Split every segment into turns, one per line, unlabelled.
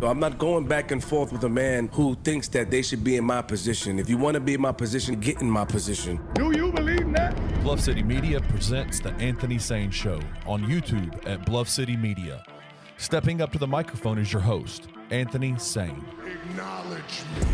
So I'm not going back and forth with a man who thinks that they should be in my position. If you want to be in my position, get in my position.
Do you believe that?
Bluff City Media presents The Anthony Sain Show on YouTube at Bluff City Media. Stepping up to the microphone is your host, Anthony Sain.
Acknowledge me.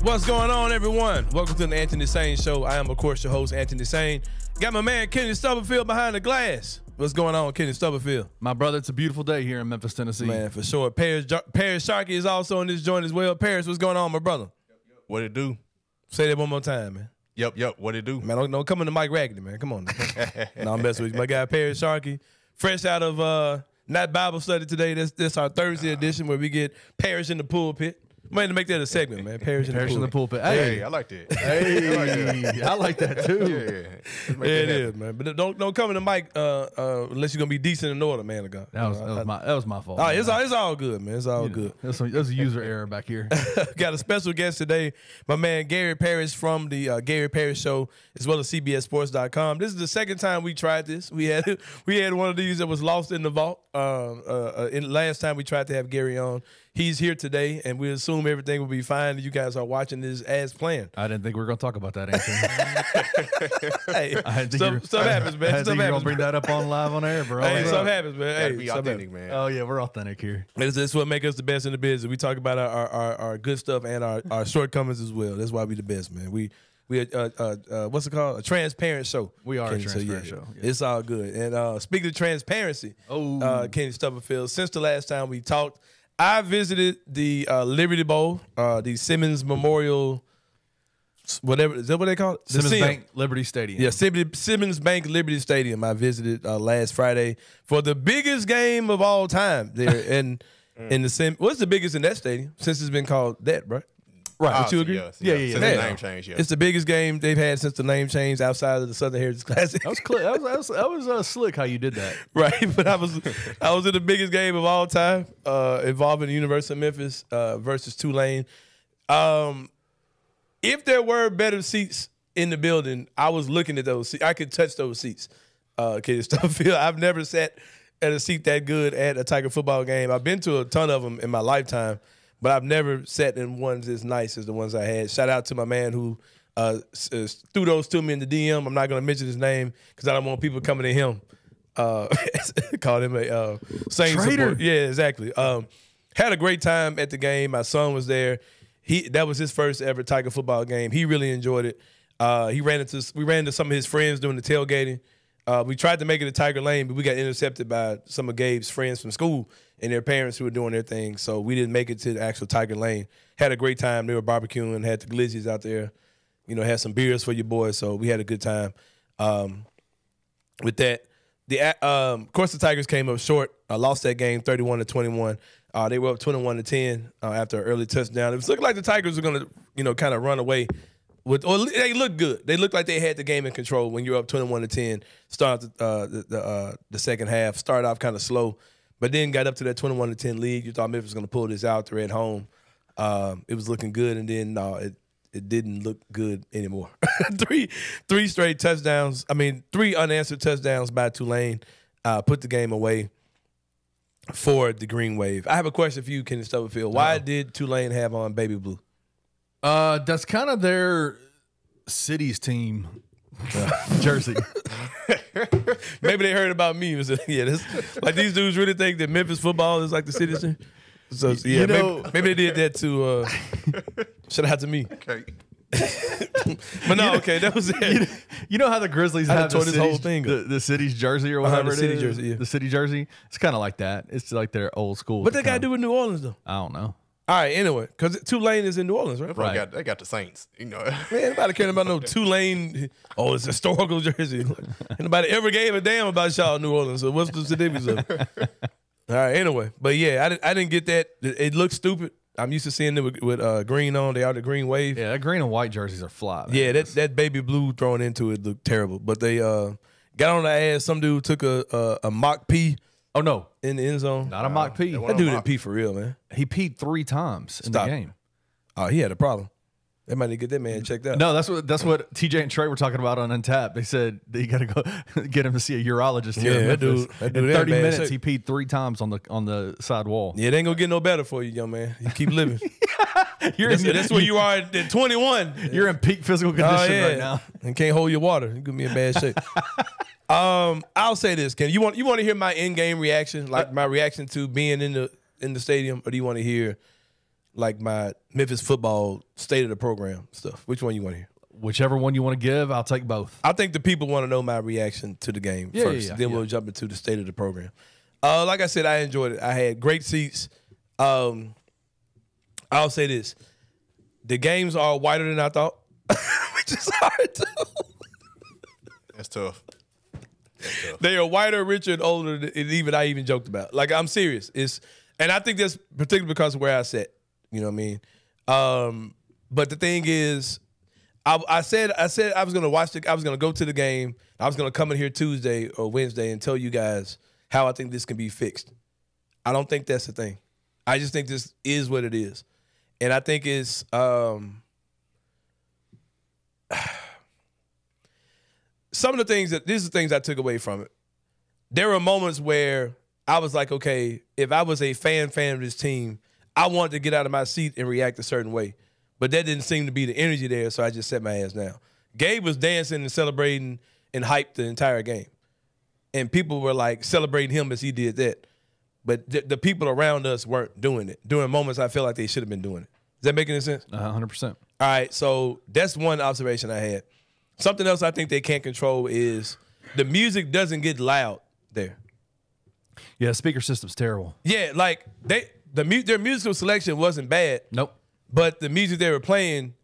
What's going on, everyone? Welcome to the Anthony Sain Show. I am, of course, your host, Anthony Sain. Got my man, Kenny Stubblefield, behind the glass. What's going on, Kenny Stubblefield?
My brother, it's a beautiful day here in Memphis, Tennessee.
Man, for sure. Parrish Sharkey is also in this joint as well. Parrish, what's going on, my brother?
What it do?
Say that one more time, man.
Yep. What it do?
Man, don't come in the mic raggedy, man. Come on. No, I'm messing with you. My guy, Parrish Sharkey, fresh out of not Bible study today. This our Thursday edition where we get Parrish in the pulpit. Might to make that a segment, man. Parrish in the pulpit.
Hey, I like that.
Hey, I like that too.
Yeah,
it is, man. But don't come in the mic unless you're gonna be decent in order, man. God.
That was my fault.
Oh, it's all good, man. It's all good.
There's a user error back here.
Got a special guest today, my man Gary Parrish from the Gary Parrish Show, as well as CBSSports.com. This is the second time we tried this. We had one of these that was lost in the vault. Last time we tried to have Gary on. He's here today, and we assume everything will be fine. You guys are watching this as planned.
I didn't think we were going to talk about that, Anthony.
Hey, stuff happens, man.
I think you're going to bring that up on live on air, bro.
Hey, stuff happens, man.
Gotta be authentic, man.
Oh, yeah, we're authentic here.
That's what makes us the best in the business. We talk about our good stuff and our shortcomings as well. That's why we the best, man. We what's it called? A transparent show.
We are a transparent show. Yeah.
It's all good. And speaking of transparency, Kenny Stubblefield, since the last time we talked, I visited the Liberty Bowl, the Simmons Memorial, whatever, is that what they call it?
Simmons Bank Liberty Stadium.
Yeah, Simmons Bank Liberty Stadium. I visited last Friday for the biggest game of all time there. And what's the biggest in that stadium since it's been called that, bro? Right, would you agree?
Yeah.
Since
the name change, yeah.
It's the biggest game they've had since the name change outside of the Southern Heritage Classic.
That was slick how you did that.
Right, but I was in the biggest game of all time, involving the University of Memphis versus Tulane. If there were better seats in the building, I was looking at those seats. I could touch those seats. Okay, Stubblefield. I've never sat at a seat that good at a Tiger football game. I've been to a ton of them in my lifetime, but I've never sat in ones as nice as the ones I had. Shout out to my man who threw those to me in the DM. I'm not going to mention his name because I don't want people coming to him. Called him a Sain support. Yeah, exactly. Had a great time at the game. My son was there. That was his first ever Tiger football game. He really enjoyed it. We ran into some of his friends doing the tailgating. We tried to make it a Tiger Lane, but we got intercepted by some of Gabe's friends from school and their parents who were doing their thing. So we didn't make it to the actual Tiger Lane. Had a great time. They were barbecuing, had the glizzies out there, had some beers for your boys. So we had a good time with that. Of course, the Tigers came up short. Lost that game 31-21. They were up 21-10 after an early touchdown. It was looking like the Tigers were going to, kind of run away. They looked good. They looked like they had the game in control when you're up 21-10. Start the second half. Started off kind of slow, but then got up to that 21-10 lead. You thought Memphis was going to pull this out. They're at home. It was looking good, and then it didn't look good anymore. three straight touchdowns. I mean, 3 unanswered touchdowns by Tulane. Put the game away for the Green Wave. I have a question for you, Kenny Stubblefield. Why did Tulane have on baby blue?
That's kind of their city's team jersey.
Maybe they heard about me. Like these dudes really think that Memphis football is like the city's team. So yeah, maybe they did that to shout out to me.
Okay.
But no, okay, that was it.
You know how the Grizzlies have
this whole thing,
the city's jersey or whatever
the city jersey, yeah.
The city jersey. It's kind of like that. It's like their old school.
What they got to do with New Orleans though?
I don't know.
All right, anyway, because Tulane is in New Orleans, right?
Right. They got the Saints,
Man, nobody caring about no Tulane. Oh, it's a historical jersey. Nobody ever gave a damn about y'all New Orleans. So what's the significance of it? All right, anyway. But yeah, I didn't get that. It looked stupid. I'm used to seeing them with green on. They are the Green Wave.
Yeah, that green and white jerseys are fly. Man.
Yeah, that baby blue thrown into it looked terrible. But they got on the ass. Some dude took a mock pee.
Oh, no.
In the end zone.
Not a mock pee.
That dude didn't pee for real, man.
He peed 3 times in the game.
Oh, he had a problem. They might need to get that man checked out.
No, that's what TJ and Trey were talking about on Untapped. They said that you got to go get him to see a urologist. Here in Memphis.
that dude
in 30
bad
minutes,
shape.
he peed 3 times on the side wall.
Yeah, it ain't gonna get no better for you, young man. You keep living.
That's
where you are at 21.
You're in peak physical condition right now.
And can't hold your water. You're gonna be in bad shape. I'll say this, Ken. You want to hear my in-game reaction, like my reaction to being in the stadium, or do you want to hear like my Memphis football state of the program stuff? Which one you want to hear?
Whichever one you want to give, I'll take both.
I think the people want to know my reaction to the game first. Then we'll jump into the state of the program. Like I said, I enjoyed it. I had great seats. I'll say this. The games are whiter than I thought, which is hard to.
That's tough.
They are whiter, richer, and older than I even joked about. Like, I'm serious. And I think that's particularly because of where I sat. You know what I mean? But the thing is, I said I was gonna I was gonna go to the game. I was gonna come in here Tuesday or Wednesday and tell you guys how I think this can be fixed. I don't think that's the thing. I just think this is what it is. And I think it's some of the things these are things I took away from it. There were moments where I was like, okay, if I was a fan of this team, I wanted to get out of my seat and react a certain way. But that didn't seem to be the energy there, so I just set my ass down. Gabe was dancing and celebrating and hyped the entire game. And people were like celebrating him as he did that. But the people around us weren't doing it. During moments I feel like they should have been doing it. Does that make any sense?
100%.
All right, so that's one observation I had. Something else I think they can't control is the music doesn't get loud there.
Yeah, speaker system's terrible.
Yeah, like their musical selection wasn't bad.
Nope.
But the music they were playing,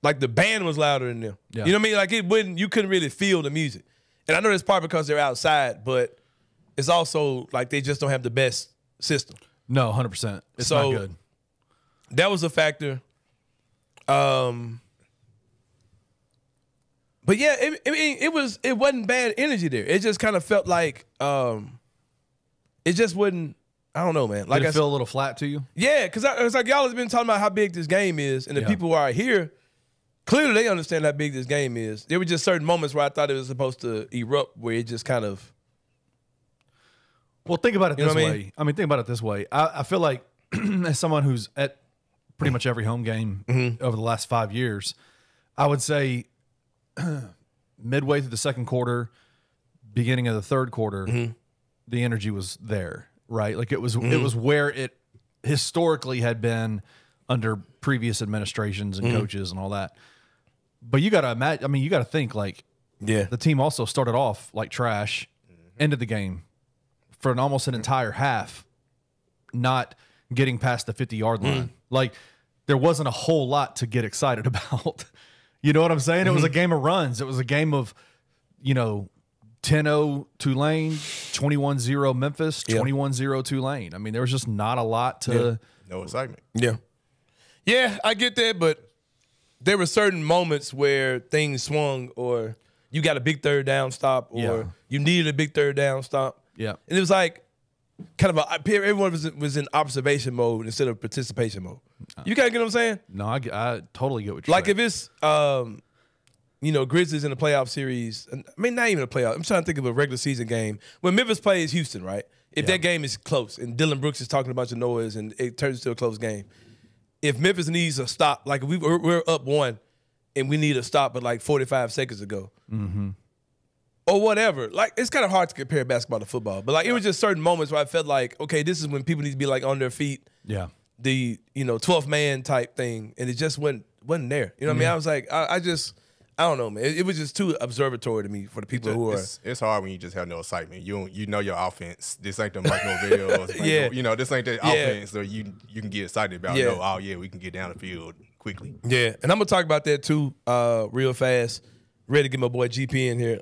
like the band was louder than them.
Yeah.
You know what I mean? Like you couldn't really feel the music. And I know that's part because they're outside, but it's also like they just don't have the best system.
No, 100%. It's not good.
That was a factor. But yeah, it wasn't bad energy there. It just kind of felt like it just wouldn't. I don't know, man. Like
Did it feel a little flat to you?
Yeah, because it's like y'all have been talking about how big this game is, and the people who are here, clearly they understand how big this game is. There were just certain moments where I thought it was supposed to erupt, where it just kind of.
Well, think about it this way. I mean, think about it this way. I feel like as someone who's at pretty much every home game over the last 5 years, I would say midway through the second quarter, beginning of the third quarter, the energy was there. Right, like it was where it historically had been under previous administrations and coaches and all that. But you got to imagine. I mean, you got to think like, the team also started off like trash, ended the game for almost an entire half, not getting past the 50-yard line. Like there wasn't a whole lot to get excited about. You know what I'm saying? It was a game of runs. It was a game of, 10-0 Tulane, 21-0 Memphis, 21-0 Tulane. I mean, there was just not a lot to...
No excitement.
Yeah. Yeah, I get that, but there were certain moments where things swung or you got a big third down stop or you needed a big third down stop.
Yeah.
And it was like kind of everyone was in observation mode instead of participation mode. You kind of get what I'm saying?
No, I totally get what you're saying.
Like if it's... Grizzlies in the playoff series. I mean, not even a playoff. I'm trying to think of a regular season game. When Memphis plays Houston, right? If that game is close and Dylan Brooks is talking a bunch of noise and it turns into a close game, if Memphis needs a stop, like we're up 1 and we need a stop at like 45 seconds ago, or whatever. Like it's kind of hard to compare basketball to football, but like it was just certain moments where I felt like, okay, this is when people need to be like on their feet.
Yeah.
The 12th man type thing, and it just wasn't there. You know what I mean? I was like, I don't know, man. It was just too observatory to me for the people who are.
It's hard when you just have no excitement. You know your offense. This ain't the micro videos. This ain't the offense. So you can get excited about. We can get down the field quickly. Yeah,
and I'm gonna talk about that too, real fast. Ready to get my boy GP in here.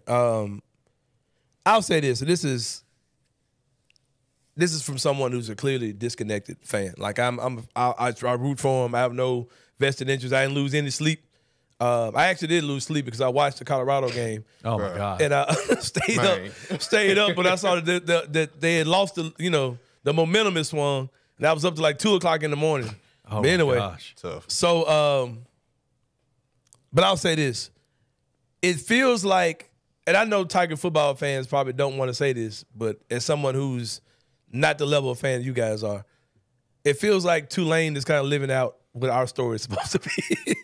I'll say this. This is from someone who's a clearly disconnected fan. Like I root for him. I have no vested interest. I didn't lose any sleep. I actually did lose sleep because I watched the Colorado game.
Oh my God!
And I stayed up, but I saw that they had lost the momentum had swung, and I was up to like 2:00 in the morning.
Oh,
but anyway,
gosh.
Tough.
So, but I'll say this. It feels like, and I know Tiger football fans probably don't want to say this, but as someone who's not the level of fan you guys are, it feels like Tulane is kind of living out what our story is supposed to be.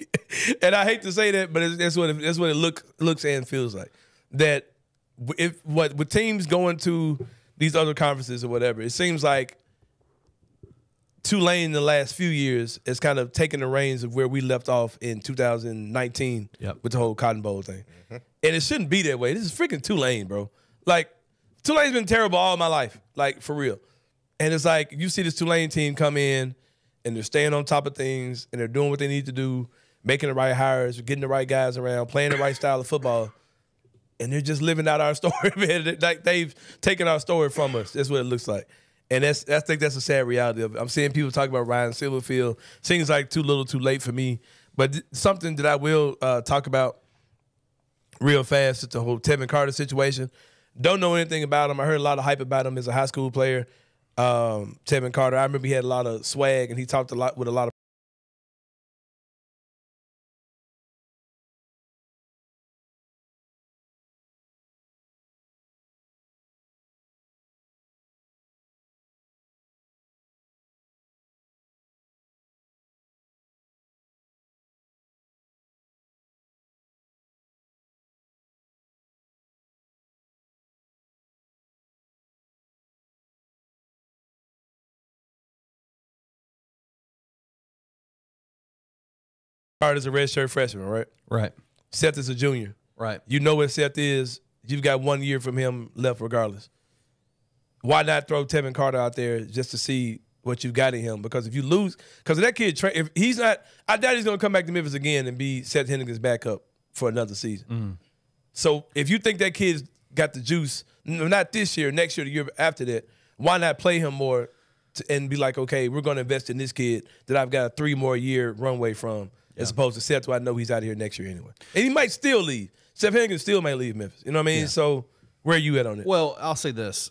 And I hate to say that, but that's what it looks and feels like. That with teams going to these other conferences or whatever, it seems like Tulane in the last few years has kind of taken the reins of where we left off in 2019 with the whole Cotton Bowl thing. Mm-hmm. And it shouldn't be that way. This is freaking Tulane, bro. Like, Tulane's been terrible all my life, like, for real. And it's like you see this Tulane team come in, and they're staying on top of things, and they're doing what they need to do, making the right hires, getting the right guys around, playing the right style of football, and they're just living out our story, man. Like, they've taken our story from us. That's what it looks like. And I think that's a sad reality of it. I'm seeing people talk about Ryan Silverfield. Seems like too little too late for me. But something that I will talk about real fast is the whole Tevin Carter situation. Don't know anything about him. I heard a lot of hype about him as a high school player. Tevin Carter, I remember he had a lot of swag, and he talked a lot with a lot of Carter is a redshirt freshman, right?
Right.
Seth is a junior.
Right.
You know what Seth is. You've got 1 year from him left regardless. Why not throw Tevin Carter out there just to see what you've got in him? Because if you lose, because that kid, if he's not, I doubt he's going to come back to Memphis again and be Seth Hennigan's backup for another season. Mm-hmm. So if you think that kid's got the juice, not this year, next year, the year after that, why not play him more and be like, okay, we're going to invest in this kid that I've got a 3 more year runway from. As opposed to Seth, who I know he's out of here next year anyway. And he might still leave. Seth Hennigan still might leave Memphis. You know what I mean? Yeah. So where are you at on it?
Well, I'll say this.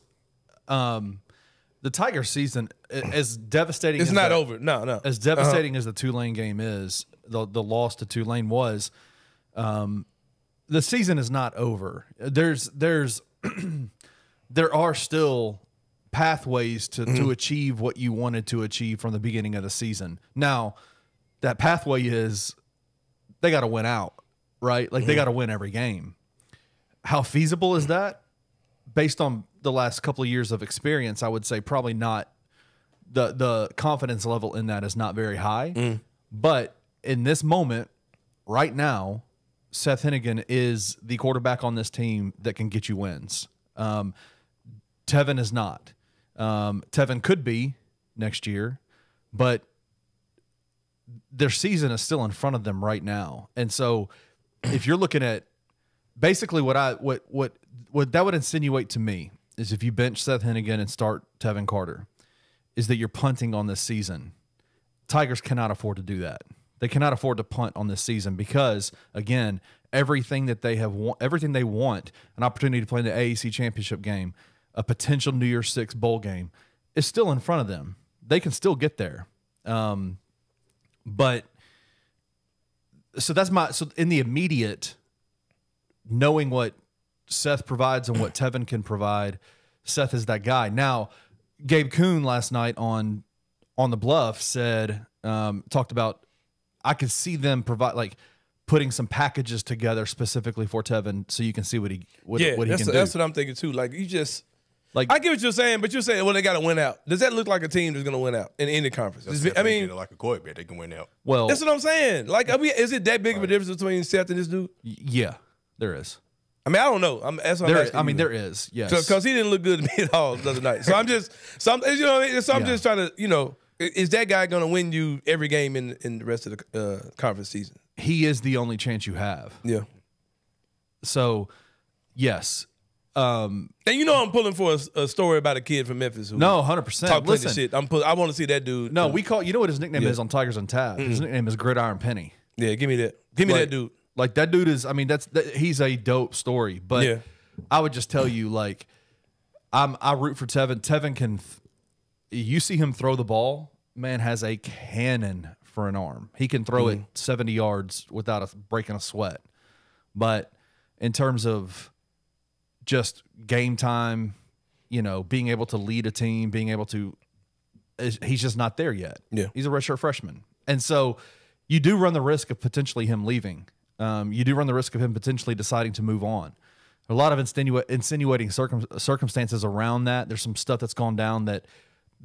The Tiger season, as devastating
it's not over. No.
As devastating as the Tulane game is, the loss to Tulane was, the season is not over. There are still pathways to achieve what you wanted to achieve from the beginning of the season. Now, that pathway is they got to win out, right? Like they got to win every game. How feasible is that? Based on the last couple of years of experience, I would say probably not. The confidence level in that is not very high. But in this moment, right now, Seth Hennigan is the quarterback on this team that can get you wins. Tevin is not. Tevin could be next year, but their season is still in front of them right now. And so if you're looking at basically what that would insinuate to me is if you bench Seth Hennigan and start Tevin Carter, is that you're punting on this season. Tigers cannot afford to do that. They cannot afford to punt on this season because, again, everything that they have, everything they want, an opportunity to play in the AAC championship game, a potential New Year's Six bowl game, is still in front of them. They can still get there. But so in the immediate, knowing what Seth provides and what Tevin can provide, Seth is that guy. Now, Gabe Kuhn last night on the Bluff said, talked about, I could see them putting some packages together specifically for Tevin so you can see what he can do.
That's what I'm thinking too. Like you just. I get what you're saying, but you're saying, well, they got to win out. Does that look like a team that's going to win out in any conference? I mean,
like a quarterback, they can win out.
Well,
that's what I'm saying. Like, is it that big of a difference between Seth and this dude?
Yeah, there is.
I mean, I don't know.
There is. Yes,
because he didn't look good to me at all the other night. So I'm just, you know, what I mean? So I'm just trying to, you know, is that guy going to win you every game in the rest of the conference season?
He is the only chance you have.
Yeah.
So, yes.
And you know I'm pulling for a story about a kid from Memphis who
100%.
Talk plenty of shit. I want to see that dude.
No, you know what his nickname is on Tigers on Tap? His nickname is Gridiron Penny.
Yeah, give me that. Give me that dude.
Like that dude is. I mean, he's a dope story. But I would just tell you, like, I root for Tevin. Tevin can. You see him throw the ball, man has a cannon for an arm. He can throw it 70 yards without breaking a sweat. But in terms of just game time, you know, being able to lead a team, being able to, he's just not there yet.
Yeah.
He's a redshirt freshman. And so you do run the risk of potentially him leaving. You do run the risk of him potentially deciding to move on. A lot of insinuating circumstances around that. There's some stuff that's gone down that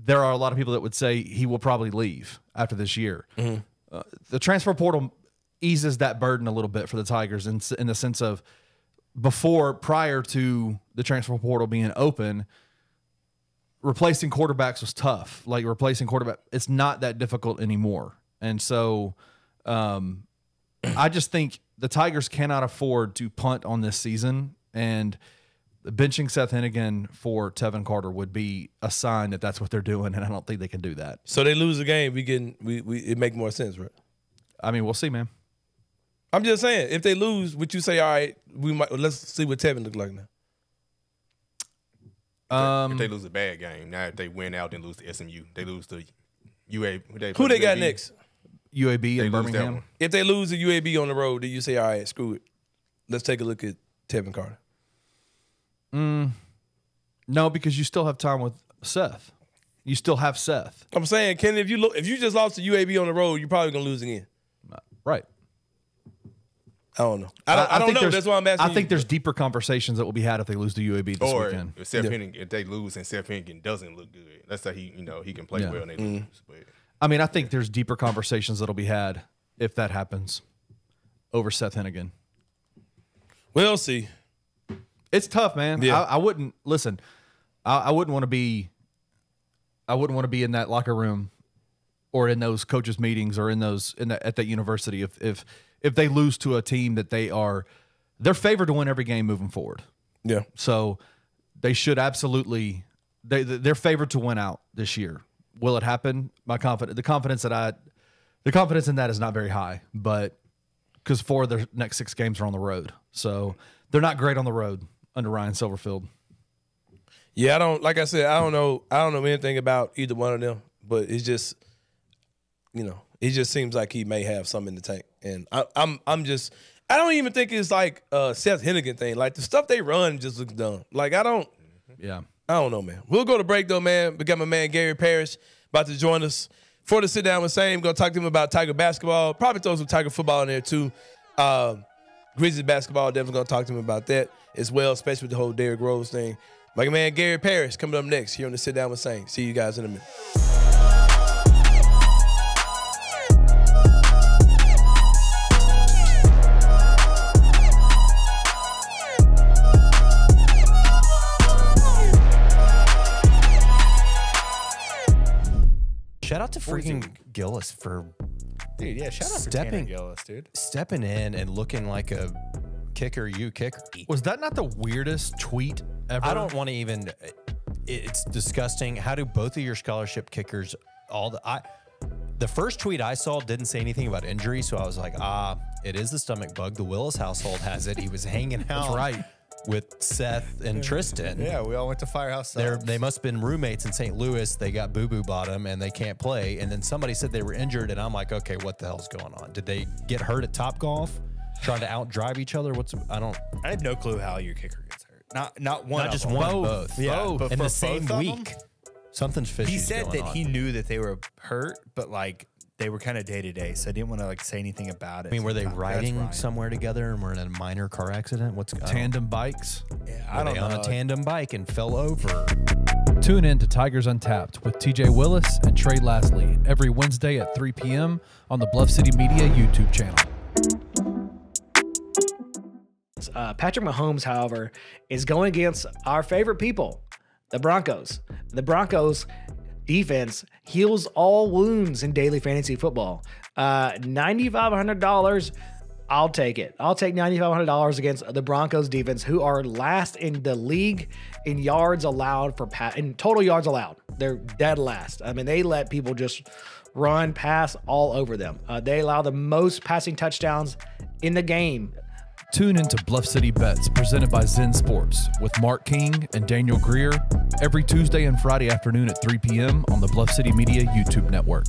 there are a lot of people that would say he will probably leave after this year. The transfer portal eases that burden a little bit for the Tigers in the sense of prior to the transfer portal being open, replacing quarterbacks was tough. Like replacing quarterback, it's not that difficult anymore. And so I just think the Tigers cannot afford to punt on this season, and benching Seth Hennigan for Tevin Carter would be a sign that that's what they're doing, and I don't think they can do that.
So they lose the game, it make more sense, right?
I mean, we'll see, man.
I'm just saying, if they lose, would you say, all right, let's see what Tevin look like now?
If they lose a bad game, now if they win out and lose to SMU, they lose to UAB.
Who they got next?
UAB
They
and
lose that
Birmingham.
one.
If they lose to UAB on the road, do you say, all right, screw it, let's take a look at Tevin Carter?
No, because you still have time with Seth. You still have Seth.
I'm saying, Ken, if you just lost to UAB on the road, you're probably gonna lose again.
Right.
I don't know. I don't know. That's why I'm asking.
I think there's deeper conversations that will be had if they lose to UAB this
Or
weekend.
if they lose and Seth Hennigan doesn't look good, let's say he can play well and they lose. But
I mean, I think there's deeper conversations that'll be had if that happens over Seth Hennigan.
We'll see.
It's tough, man.
Yeah.
I wouldn't listen. I wouldn't want to be. I wouldn't want to be in that locker room, or in those coaches' meetings, or at that university if they lose to a team that they're favored to win every game moving forward.
Yeah.
So they should absolutely. They're favored to win out this year. Will it happen? The confidence in that is not very high, but because 4 of their next 6 games are on the road, so they're not great on the road under Ryan Silverfield.
Yeah, like I said, I don't know anything about either one of them, but it's just, it just seems like he may have something in the tank. And I don't even think it's like Seth Hennigan thing. Like the stuff they run just looks dumb. Like I don't know, man. We'll go to break though, man. We got my man Gary Parrish about to join us for the sit down with Sain. Gonna talk to him about Tiger basketball. Probably throw some Tiger football in there too. Grizzlies basketball, definitely gonna talk to him about that as well, especially with the whole Derrick Rose thing. My man Gary Parrish coming up next here on the Sit Down with Sain. See you guys in a minute.
Shout out to freaking Gillis for
shout out to Tanner Gillis, dude.
Stepping in and looking like a kicker.
Was that not the weirdest tweet ever?
I don't want to even. It's disgusting. How do both of your scholarship kickers the first tweet I saw didn't say anything about injury, so I was like, it is the stomach bug. The Willis household has it. He was hanging out with Seth and Tristan.
Yeah, we all went to Firehouse Subs.
They must have been roommates in St. Louis. They got boo-boo bottom and they can't play. And then somebody said they were injured, and I'm like, okay, what the hell's going on? Did they get hurt at Topgolf? Trying to outdrive each other? I
have no clue how your kicker gets hurt. Not one.
Not just one, both.
Yeah,
both. In the same week. Something's fishy.
He said that he knew that they were hurt, but like they were kind of day to day, so I didn't want to like say anything about it.
I mean, were they riding somewhere together and were in a minor car accident?
Tandem bikes?
Yeah, I don't know.
On a tandem bike and fell over.
Tune in to Tigers Untapped with TJ Willis and Trey Lasley every Wednesday at 3 p.m. on the Bluff City Media YouTube channel.
Patrick Mahomes, however, is going against our favorite people, the Broncos. The Broncos defense heals all wounds in daily fantasy football. $9,500, I'll take it. I'll take $9,500 against the Broncos defense, who are last in the league in yards allowed in total yards allowed. They're dead last. I mean, they let people just run, pass all over them. They allow the most passing touchdowns in the game
Tune into Bluff City Bets presented by Zen Sports with Mark King and Daniel Greer every Tuesday and Friday afternoon at 3 p.m. on the Bluff City Media YouTube network.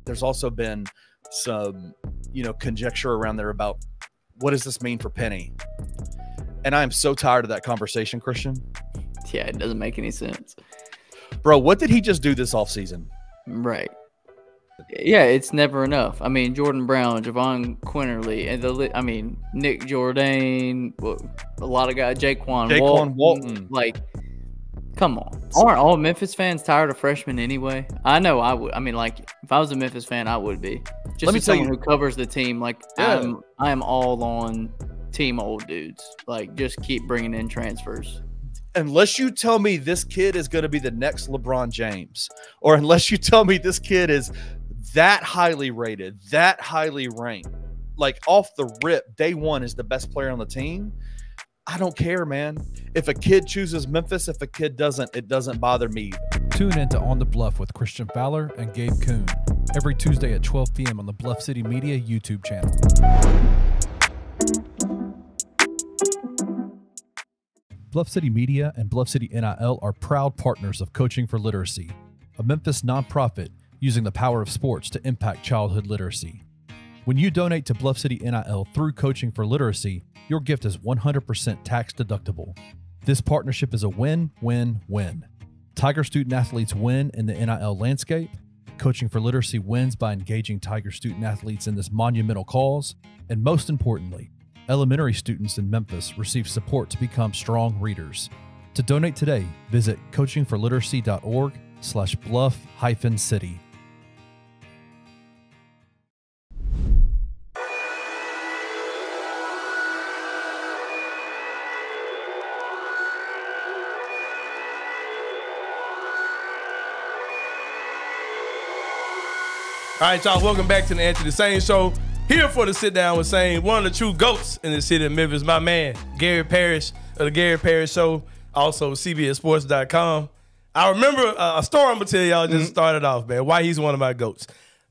There's also been some, conjecture around there about what does this mean for Penny? And I am so tired of that conversation, Christian.
Yeah, it doesn't make any sense.
Bro, what did he just do this offseason?
Right. Yeah, it's never enough. I mean, Jordan Brown, Javon Quinterly, and Nick Jourdain, a lot of guys, Jaquan
Walton.
Like, come on. Aren't all Memphis fans tired of freshmen anyway? I know I would. I mean, like, if I was a Memphis fan, I would be. Just as someone who covers the team, like, yeah. I am all on team old dudes. Like, just keep bringing in transfers.
Unless you tell me this kid is going to be the next LeBron James, or unless you tell me this kid is that highly rated, that highly ranked, like off the rip, day one is the best player on the team, I don't care, man. If a kid chooses Memphis, if a kid doesn't, it doesn't bother me.
Tune in to On the Bluff with Christian Fowler and Gabe Kuhn every Tuesday at 12 p.m. on the Bluff City Media YouTube channel. Bluff City Media and Bluff City NIL are proud partners of Coaching for Literacy, a Memphis nonprofit using the power of sports to impact childhood literacy. When you donate to Bluff City NIL through Coaching for Literacy, your gift is 100% tax deductible. This partnership is a win-win-win. Tiger student athletes win in the NIL landscape. Coaching for Literacy wins by engaging Tiger student athletes in this monumental cause. And most importantly, elementary students in Memphis receive support to become strong readers. To donate today, visit coachingforliteracy.org/bluff-city.
All right, y'all, welcome back to the Answer the Sain Show. Here for the Sit Down with Sain, one of the true GOATs in the city of Memphis, my man, Gary Parrish of the Gary Parrish Show, also CBSSports.com. I remember a story I'm going to tell y'all just started off, man, why he's one of my GOATs.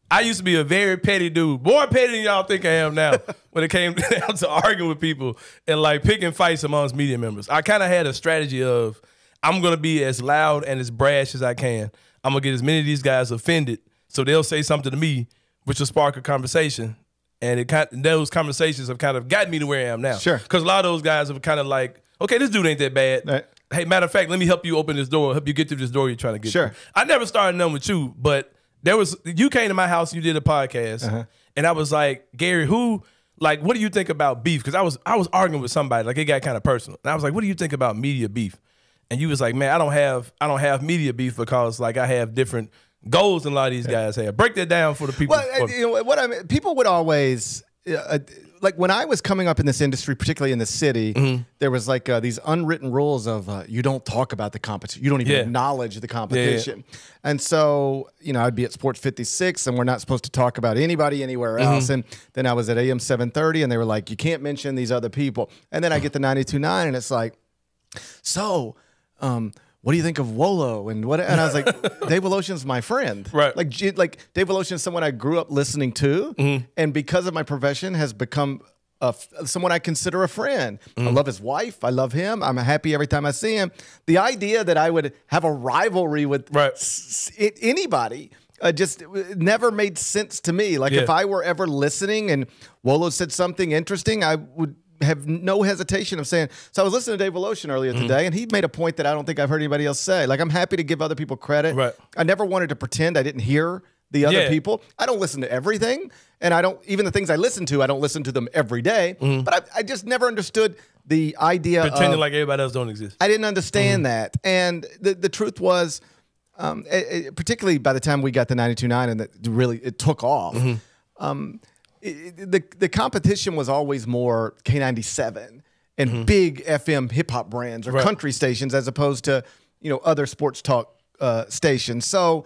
I used to be a very petty dude, more petty than y'all think I am now when it came down to arguing with people and like picking fights amongst media members. I kind of had a strategy of I'm going to be as loud and as brash as I can. I'm going to get as many of these guys offended so they'll say something to me, which will spark a conversation. And those conversations have kind of gotten me to where I am now. Sure. Because a lot of those guys have kind of like, okay, this dude ain't that bad. Right. Hey, matter of fact, let me help you open this door, help you get through this door you're trying to get through. I never started none with you, but you came to my house, you did a podcast, and I was like, Gary, what do you think about beef? Because I was arguing with somebody, like it got kind of personal. And I was like, what do you think about media beef? And you was like, man, I don't have media beef because like I have different goals than a lot of these guys have. Break that down for the people.
Well, people would always like when I was coming up in this industry, particularly in the city, there was like these unwritten rules of you don't talk about the competition, you don't even acknowledge the competition, and so I'd be at Sports 56, and we're not supposed to talk about anybody anywhere else, and then I was at AM 730, and they were like, you can't mention these other people, and then I get the 92.9, and it's like, so. What do you think of Wolo? And I was like, Dave Woloshin's my friend. Right. Like Dave Woloshin is someone I grew up listening to, and because of my profession has become someone I consider a friend. I love his wife. I love him. I'm happy every time I see him. The idea that I would have a rivalry with anybody just never made sense to me. Like if I were ever listening and Wolo said something interesting, I would have no hesitation of saying. So I was listening to Dave Woloshin earlier today, and he made a point that I don't think I've heard anybody else say. Like, I'm happy to give other people credit. Right. I never wanted to pretend I didn't hear the other people. I don't listen to everything, and I don't even the things I listen to. I don't listen to them every day. But I just never understood the idea
pretending
of
like everybody else don't exist.
I didn't understand that, and the truth was, particularly by the time we got the 92.9 and it took off. The competition was always more K97 and big FM hip hop brands or country stations as opposed to other sports talk stations. So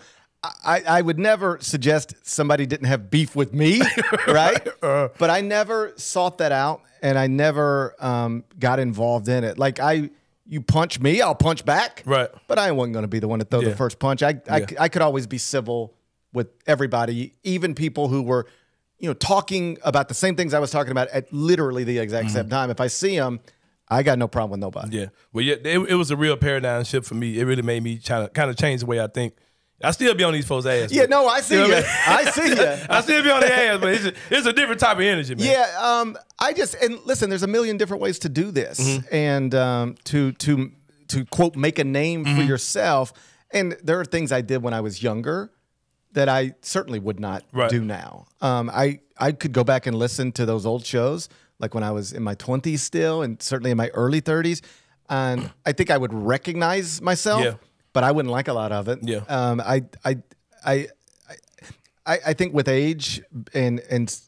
I would never suggest somebody didn't have beef with me, right? But I never sought that out, and I never got involved in it. Like you punch me, I'll punch back, right? But I wasn't going to be the one to throw the first punch. I could always be civil with everybody, even people who were talking about the same things I was talking about at literally the exact same time. If I see them, I got no problem with nobody.
Yeah. Well, yeah, it was a real paradigm shift for me. It really made me kind of change the way I think. I still be on these folks' ass.
Yeah, no, I see you. I see you.
I still be on their ass, but it's a different type of energy, man.
Yeah, and listen, there's a million different ways to do this, and to quote make a name for yourself. And there are things I did when I was younger that I certainly would not do now. I could go back and listen to those old shows, like when I was in my 20s still, and certainly in my early 30s, and I think I would recognize myself, but I wouldn't like a lot of it.
Yeah.
I think with age and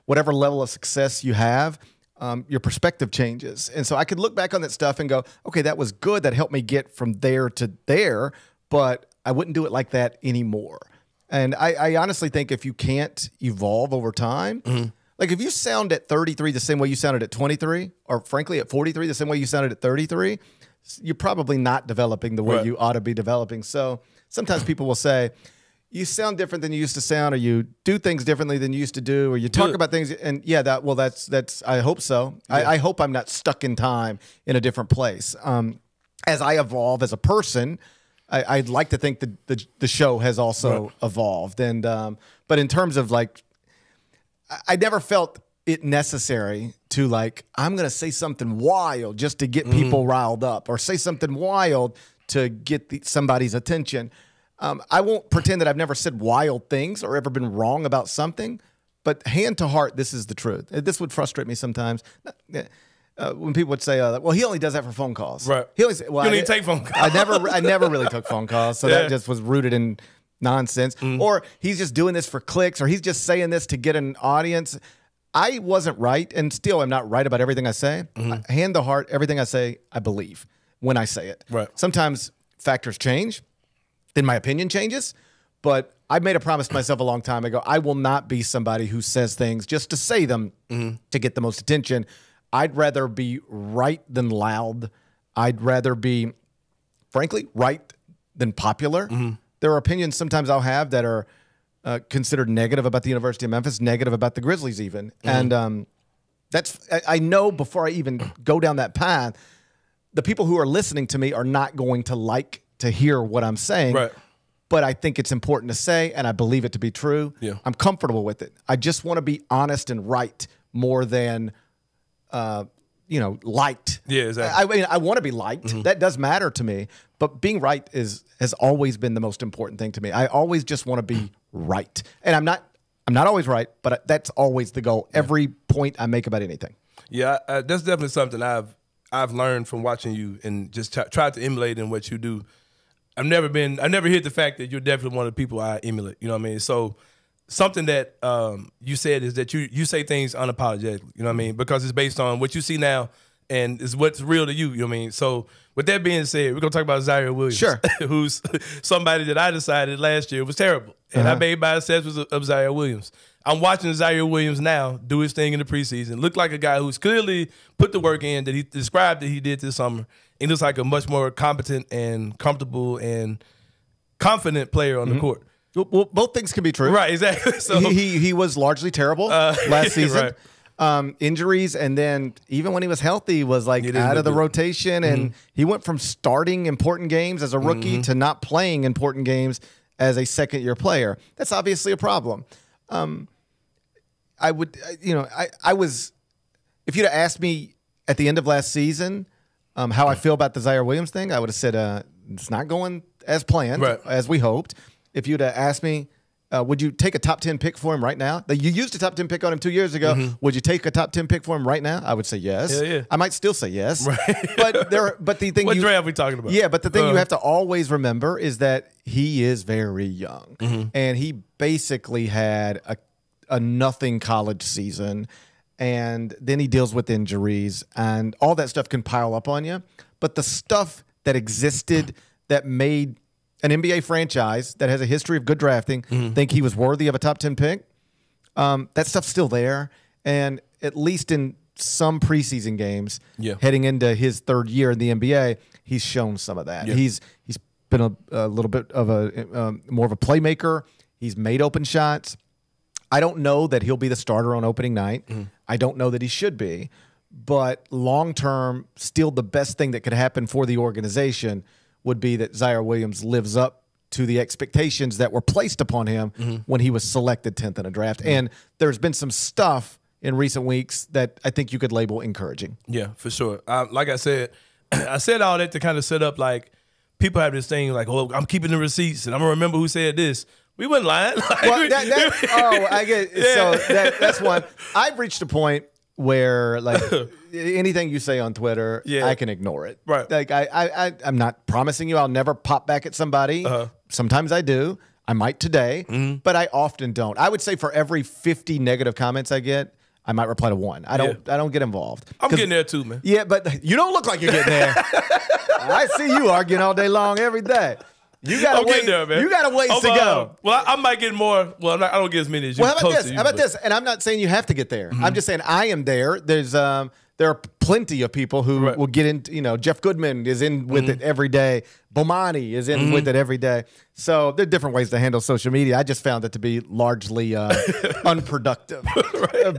whatever level of success you have, your perspective changes. And so I could look back on that stuff and go, okay, that was good. That helped me get from there to there, but I wouldn't do it like that anymore. And I honestly think if you can't evolve over time, like if you sound at 33 the same way you sounded at 23, or frankly at 43 the same way you sounded at 33, you're probably not developing the way you ought to be developing. So sometimes people will say, you sound different than you used to sound, or you do things differently than you used to do, or you talk about things. And yeah, that's I hope so. Yeah. I hope I'm not stuck in time in a different place. As I evolve as a person, I'd like to think that the show has also evolved. And but in terms of like, I never felt it necessary to like, I'm going to say something wild just to get people riled up, or say something wild to get somebody's attention. I won't pretend that I've never said wild things or ever been wrong about something, but hand to heart, this is the truth. This would frustrate me sometimes. When people would say, well, he only does that for phone calls.
Right.
He only say, well,
you don't even take phone calls.
I never really took phone calls, so that just was rooted in nonsense. Or he's just doing this for clicks, or he's just saying this to get an audience. I wasn't right, and still am not right about everything I say. Hand to heart, everything I say, I believe when I say it. Right. Sometimes factors change, then my opinion changes, but I made a promise to myself a long time ago. I will not be somebody who says things just to say them to get the most attention. I'd rather be right than loud. I'd rather be, frankly, right than popular. There are opinions sometimes I'll have that are considered negative about the University of Memphis, negative about the Grizzlies even. And I know before I even go down that path, the people who are listening to me are not going to like to hear what I'm saying. Right. But I think it's important to say, and I believe it to be true. Yeah. I'm comfortable with it. I just want to be honest and right more than liked. Yeah, exactly. I mean, I want to be liked. That does matter to me. But being right has always been the most important thing to me. I always just want to be right. And I'm not always right, but that's always the goal. Every point I make about anything. Yeah,
that's definitely something I've learned from watching you and just tried to emulate in what you do. I never hid the fact that you're definitely one of the people I emulate. You know what I mean? So something that you said is that you say things unapologetically. You know what I mean? Because it's based on what you see now and it's what's real to you. You know what I mean? So with that being said, we're gonna talk about Zaire Williams. Sure. Who's somebody that I decided last year was terrible, and I made my assessments of Zaire Williams. I'm watching Zaire Williams now do his thing in the preseason. Look like a guy who's clearly put the work in that he described that he did this summer. He looks like a much more competent and comfortable and confident player on the court.
Well, both things can be true.
Right, exactly. So
he was largely terrible last season. Right. Injuries, and then even when he was healthy, was like out of the rotation, and he went from starting important games as a rookie to not playing important games as a second-year player. That's obviously a problem. I was, if you'd have asked me at the end of last season how I feel about the Zaire Williams thing, I would have said it's not going as planned, as we hoped. If you'd have asked me, would you take a top 10 pick for him right now? You used a top 10 pick on him 2 years ago. Would you take a top 10 pick for him right now? I would say yes. Yeah. I might still say yes. Right. But the thing,
what draft are we talking about?
Yeah, but the thing you have to always remember is that he is very young, and he basically had a nothing college season, and then he deals with injuries, and all that stuff can pile up on you. But the stuff that existed that made an NBA franchise that has a history of good drafting think he was worthy of a top 10 pick, that stuff's still there. And at least in some preseason games, heading into his third year in the NBA, he's shown some of that. Yeah. He's been a little bit of a more of a playmaker. He's made open shots. I don't know that he'll be the starter on opening night. I don't know that he should be. But long term, still the best thing that could happen for the organization would be that Zaire Williams lives up to the expectations that were placed upon him when he was selected 10th in a draft. And there's been some stuff in recent weeks that I think you could label encouraging.
Yeah, for sure. Like I said, I said all that to kind of set up like people have this thing like, oh, I'm keeping the receipts and I'm going to remember who said this. We wasn't lying. Like,
well, I get it. So that's one. I've reached a point where like anything you say on Twitter, I can ignore it.
Right.
Like I'm not promising you I'll never pop back at somebody. Sometimes I do. I might today, but I often don't. I would say for every 50 negative comments I get, I might reply to one. I don't get involved.
I'm getting there too, man.
Yeah, but you don't look like you're getting there. I see you arguing all day long every day. You gotta wait.
There, man.
You got a ways to go.
Well, I might get more. Well, I don't get as many as you.
Well, how about this? And I'm not saying you have to get there. I'm just saying I am there. There are plenty of people who will get into. You know, Jeff Goodman is in with it every day. Bomani is in with it every day. So there are different ways to handle social media. I just found it to be largely unproductive.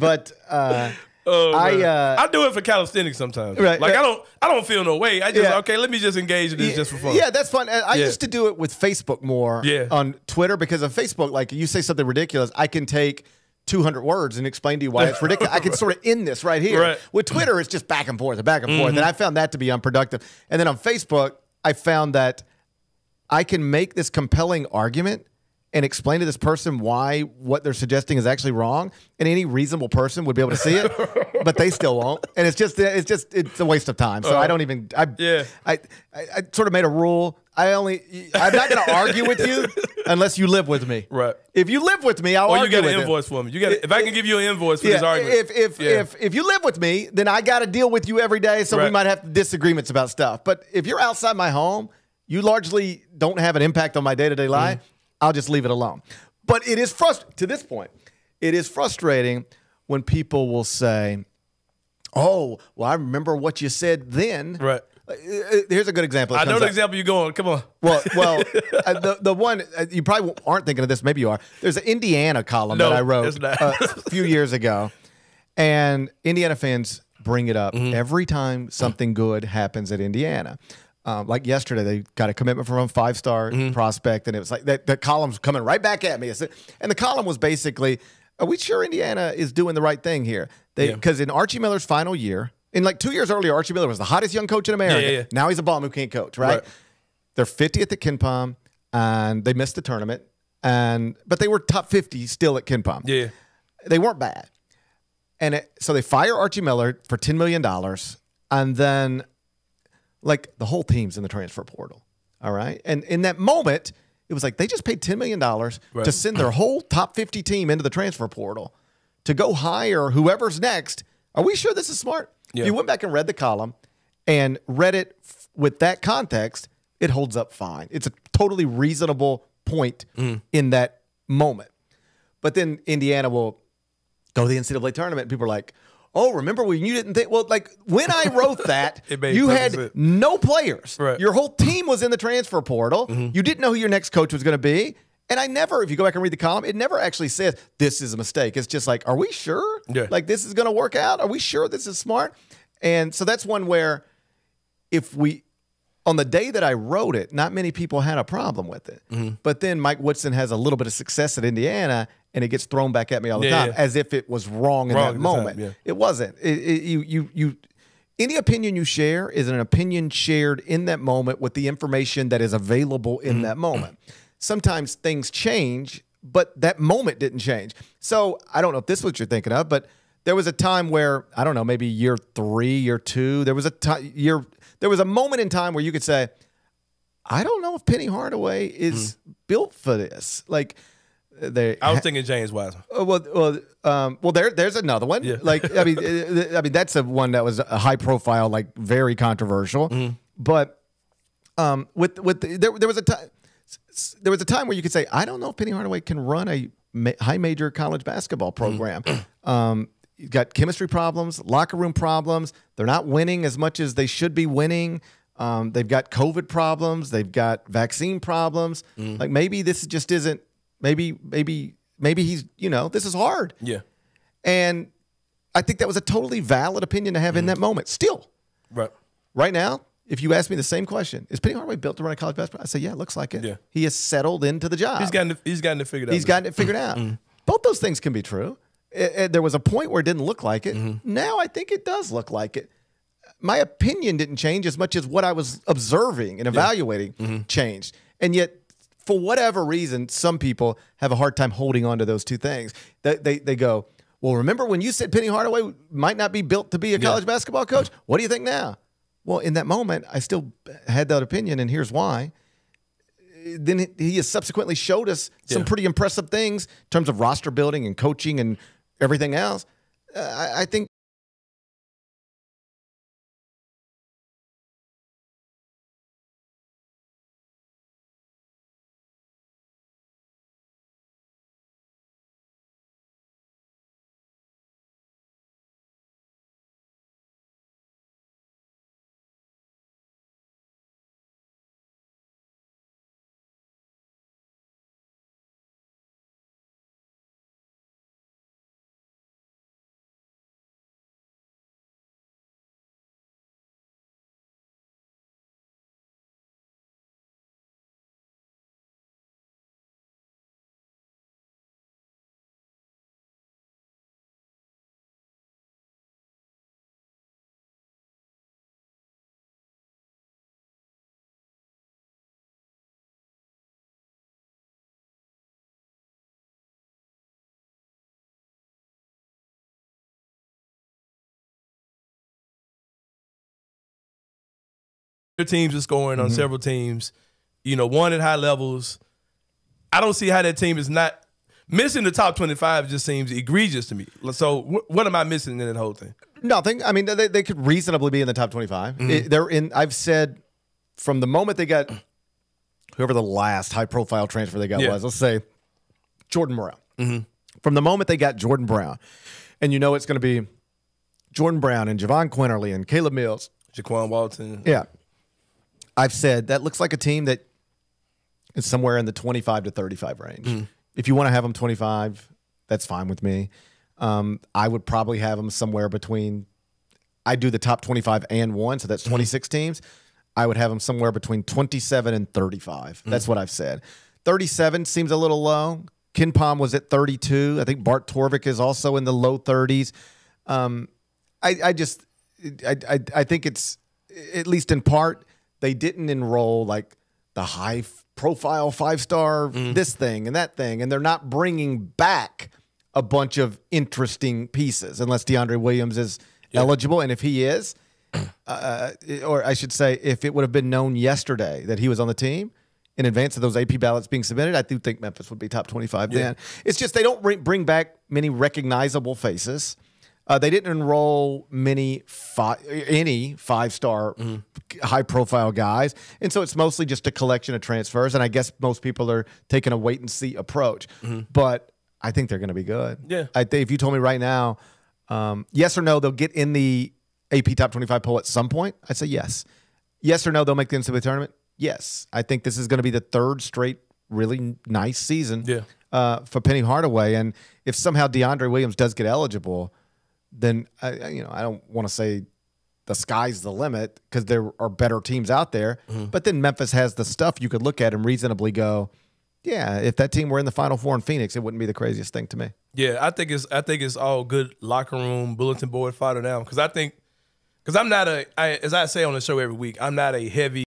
But I
do it for calisthenics sometimes.
Right,
like I don't feel no way. I just okay. Let me just engage in this just for fun.
Yeah, that's fun. I used to do it with Facebook more on Twitter because of Facebook. Like you say something ridiculous, I can take 200 words and explain to you why it's ridiculous. I can sort of end this right here.
Right.
With Twitter, it's just back and forth and back and forth. And I found that to be unproductive. And then on Facebook, I found that I can make this compelling argument and explain to this person why what they're suggesting is actually wrong, and any reasonable person would be able to see it, but they still won't. And it's a waste of time. So I don't even. I sort of made a rule. I'm not going to argue with you unless you live with me.
Right.
If you live with me, I'll argue with you.
You got an invoice for me. You got. If I can give you an invoice for this argument.
If you live with me, then I got to deal with you every day. So we might have disagreements about stuff. But if you're outside my home, you largely don't have an impact on my day-to-day life. I'll just leave it alone. But it is frustrating to this point. It is frustrating when people will say, "Oh, well, I remember what you said then."
Right.
Here's a good example.
I know the example you're going. Come on.
Well, the one you probably aren't thinking of this. Maybe you are. There's an Indiana column that I wrote a few years ago, and Indiana fans bring it up every time something good happens at Indiana. Like yesterday, they got a commitment from a 5-star prospect, and it was like the column's coming right back at me. And the column was basically, are we sure Indiana is doing the right thing here? Because in Archie Miller's final year, in like 2 years earlier, Archie Miller was the hottest young coach in America. Now he's a bum who can't coach, right? They're 50th at KenPom, and they missed the tournament, but they were top 50 still at KenPom.
Yeah.
They weren't bad. And so they fire Archie Miller for $10 million, and then like the whole team's in the transfer portal. All right. And in that moment, it was like they just paid $10 million to send their whole top 50 team into the transfer portal to go hire whoever's next. Are we sure this is smart? Yeah. If you went back and read the column and read it with that context, it holds up fine. It's a totally reasonable point in that moment. But then Indiana will go to the NCAA tournament, and people are like, oh, remember when you didn't think? Well, like when I wrote that, you had no players.
Right.
Your whole team was in the transfer portal. You didn't know who your next coach was going to be. And I never, if you go back and read the column, it never actually says this is a mistake. It's just like, are we sure?
Yeah.
Like this is going to work out? Are we sure this is smart? And so that's one where on the day that I wrote it, not many people had a problem with it. But then Mike Woodson has a little bit of success at Indiana, and it gets thrown back at me all the time as if it was wrong in that moment. It wasn't. Any opinion you share is an opinion shared in that moment with the information that is available in that moment. Sometimes things change, but that moment didn't change. So I don't know if this is what you're thinking of, but there was a time where, I don't know, maybe year 3, year 2, there was a moment in time where you could say, I don't know if Penny Hardaway is built for this. Like,
I was thinking James Wiseman.
There's another one. Yeah. Like, I mean, that's one that was a high profile, like very controversial. But there was a time where you could say, I don't know if Penny Hardaway can run a high major college basketball program. You've got chemistry problems, locker room problems. They're not winning as much as they should be winning. They've got COVID problems. They've got vaccine problems. Like maybe this just isn't. Maybe maybe he's, this is hard.
Yeah.
And I think that was a totally valid opinion to have in that moment. Still, right now, if you ask me the same question, is Penny Hardaway built to run a college basketball? I say, yeah, it looks like it.
Yeah.
He has settled into the job.
He's gotten it figured out.
He's gotten it figured out. Both those things can be true. There was a point where it didn't look like it. Now I think it does look like it. My opinion didn't change as much as what I was observing and evaluating changed. And yet, for whatever reason, some people have a hard time holding on to those two things. They go, well, remember when you said Penny Hardaway might not be built to be a college basketball coach? What do you think now? Well, in that moment, I still had that opinion, and here's why. Then he has subsequently showed us some pretty impressive things in terms of roster building and coaching and everything else. I think
teams are scoring on several teams, one at high levels. I don't see how that team is not missing the top 25. Just seems egregious to me. So what am I missing in that whole thing?
Nothing. I mean, they could reasonably be in the top 25. They're in. I've said from the moment they got whoever the last high-profile transfer they got was, let's say Jordan Brown. From the moment they got Jordan Brown, and it's going to be Jordan Brown and Javon Quinterly and Caleb Mills,
Jaquan Walton.
Yeah. I've said that looks like a team that is somewhere in the 25 to 35 range. If you want to have them 25, that's fine with me. I would probably have them somewhere between, I do the top 25 and 1, so that's 26 teams. I would have them somewhere between 27 and 35. That's what I've said. 37 seems a little low. Ken Pom was at 32. I think Bart Torvik is also in the low 30s. I think it's, at least in part, they didn't enroll like the high-profile 5-star this thing and that thing, and they're not bringing back a bunch of interesting pieces unless DeAndre Williams is eligible. And if he is, or I should say, if it would have been known yesterday that he was on the team in advance of those AP ballots being submitted, I do think Memphis would be top 25 then. It's just they don't bring back many recognizable faces. They didn't enroll any 5-star high-profile guys, and so it's mostly just a collection of transfers, and I guess most people are taking a wait-and-see approach. But I think they're going to be good. I think if you told me right now, yes or no, they'll get in the AP Top 25 poll at some point, I'd say yes. Yes or no, they'll make the NCAA tournament? Yes. I think this is going to be the third straight really nice season for Penny Hardaway, and if somehow DeAndre Williams does get eligible, then I don't want to say the sky's the limit because there are better teams out there. But then Memphis has the stuff you could look at and reasonably go, yeah, if that team were in the Final Four in Phoenix, it wouldn't be the craziest thing to me.
Yeah, I think it's all good locker room bulletin board fodder now because I'm not as I say on the show every week, I'm not a heavy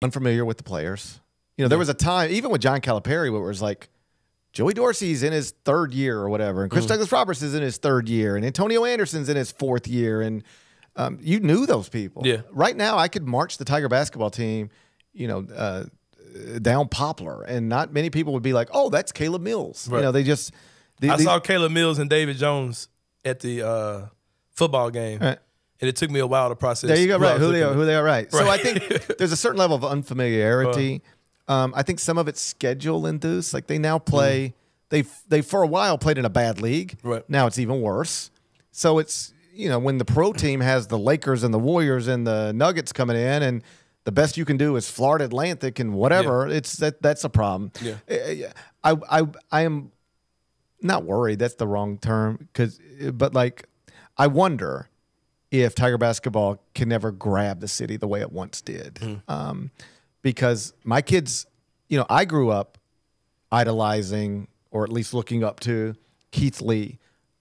unfamiliar with the players. There was a time, even with John Calipari, where it was like, Joey Dorsey's in his third year or whatever, and Chris Douglas Roberts is in his third year, and Antonio Anderson's in his fourth year, and you knew those people.
Yeah.
Right now, I could march the Tiger basketball team, down Poplar, and not many people would be like, "Oh, that's Caleb Mills."
Right.
I
saw Caleb Mills and David Jones at the football game, and it took me a while to process.
There you go, right? Who they are, right? So I think there's a certain level of unfamiliarity. I think some of it's schedule induced. Like they now play, they for a while played in a bad league.
Right.
Now it's even worse. So it's when the pro team has the Lakers and the Warriors and the Nuggets coming in, and the best you can do is Florida Atlantic and whatever. Yeah. That's a problem.
Yeah.
I am not worried. That's the wrong term. But I wonder if Tiger basketball can never grab the city the way it once did. Because my kids, I grew up idolizing or at least looking up to Keith Lee,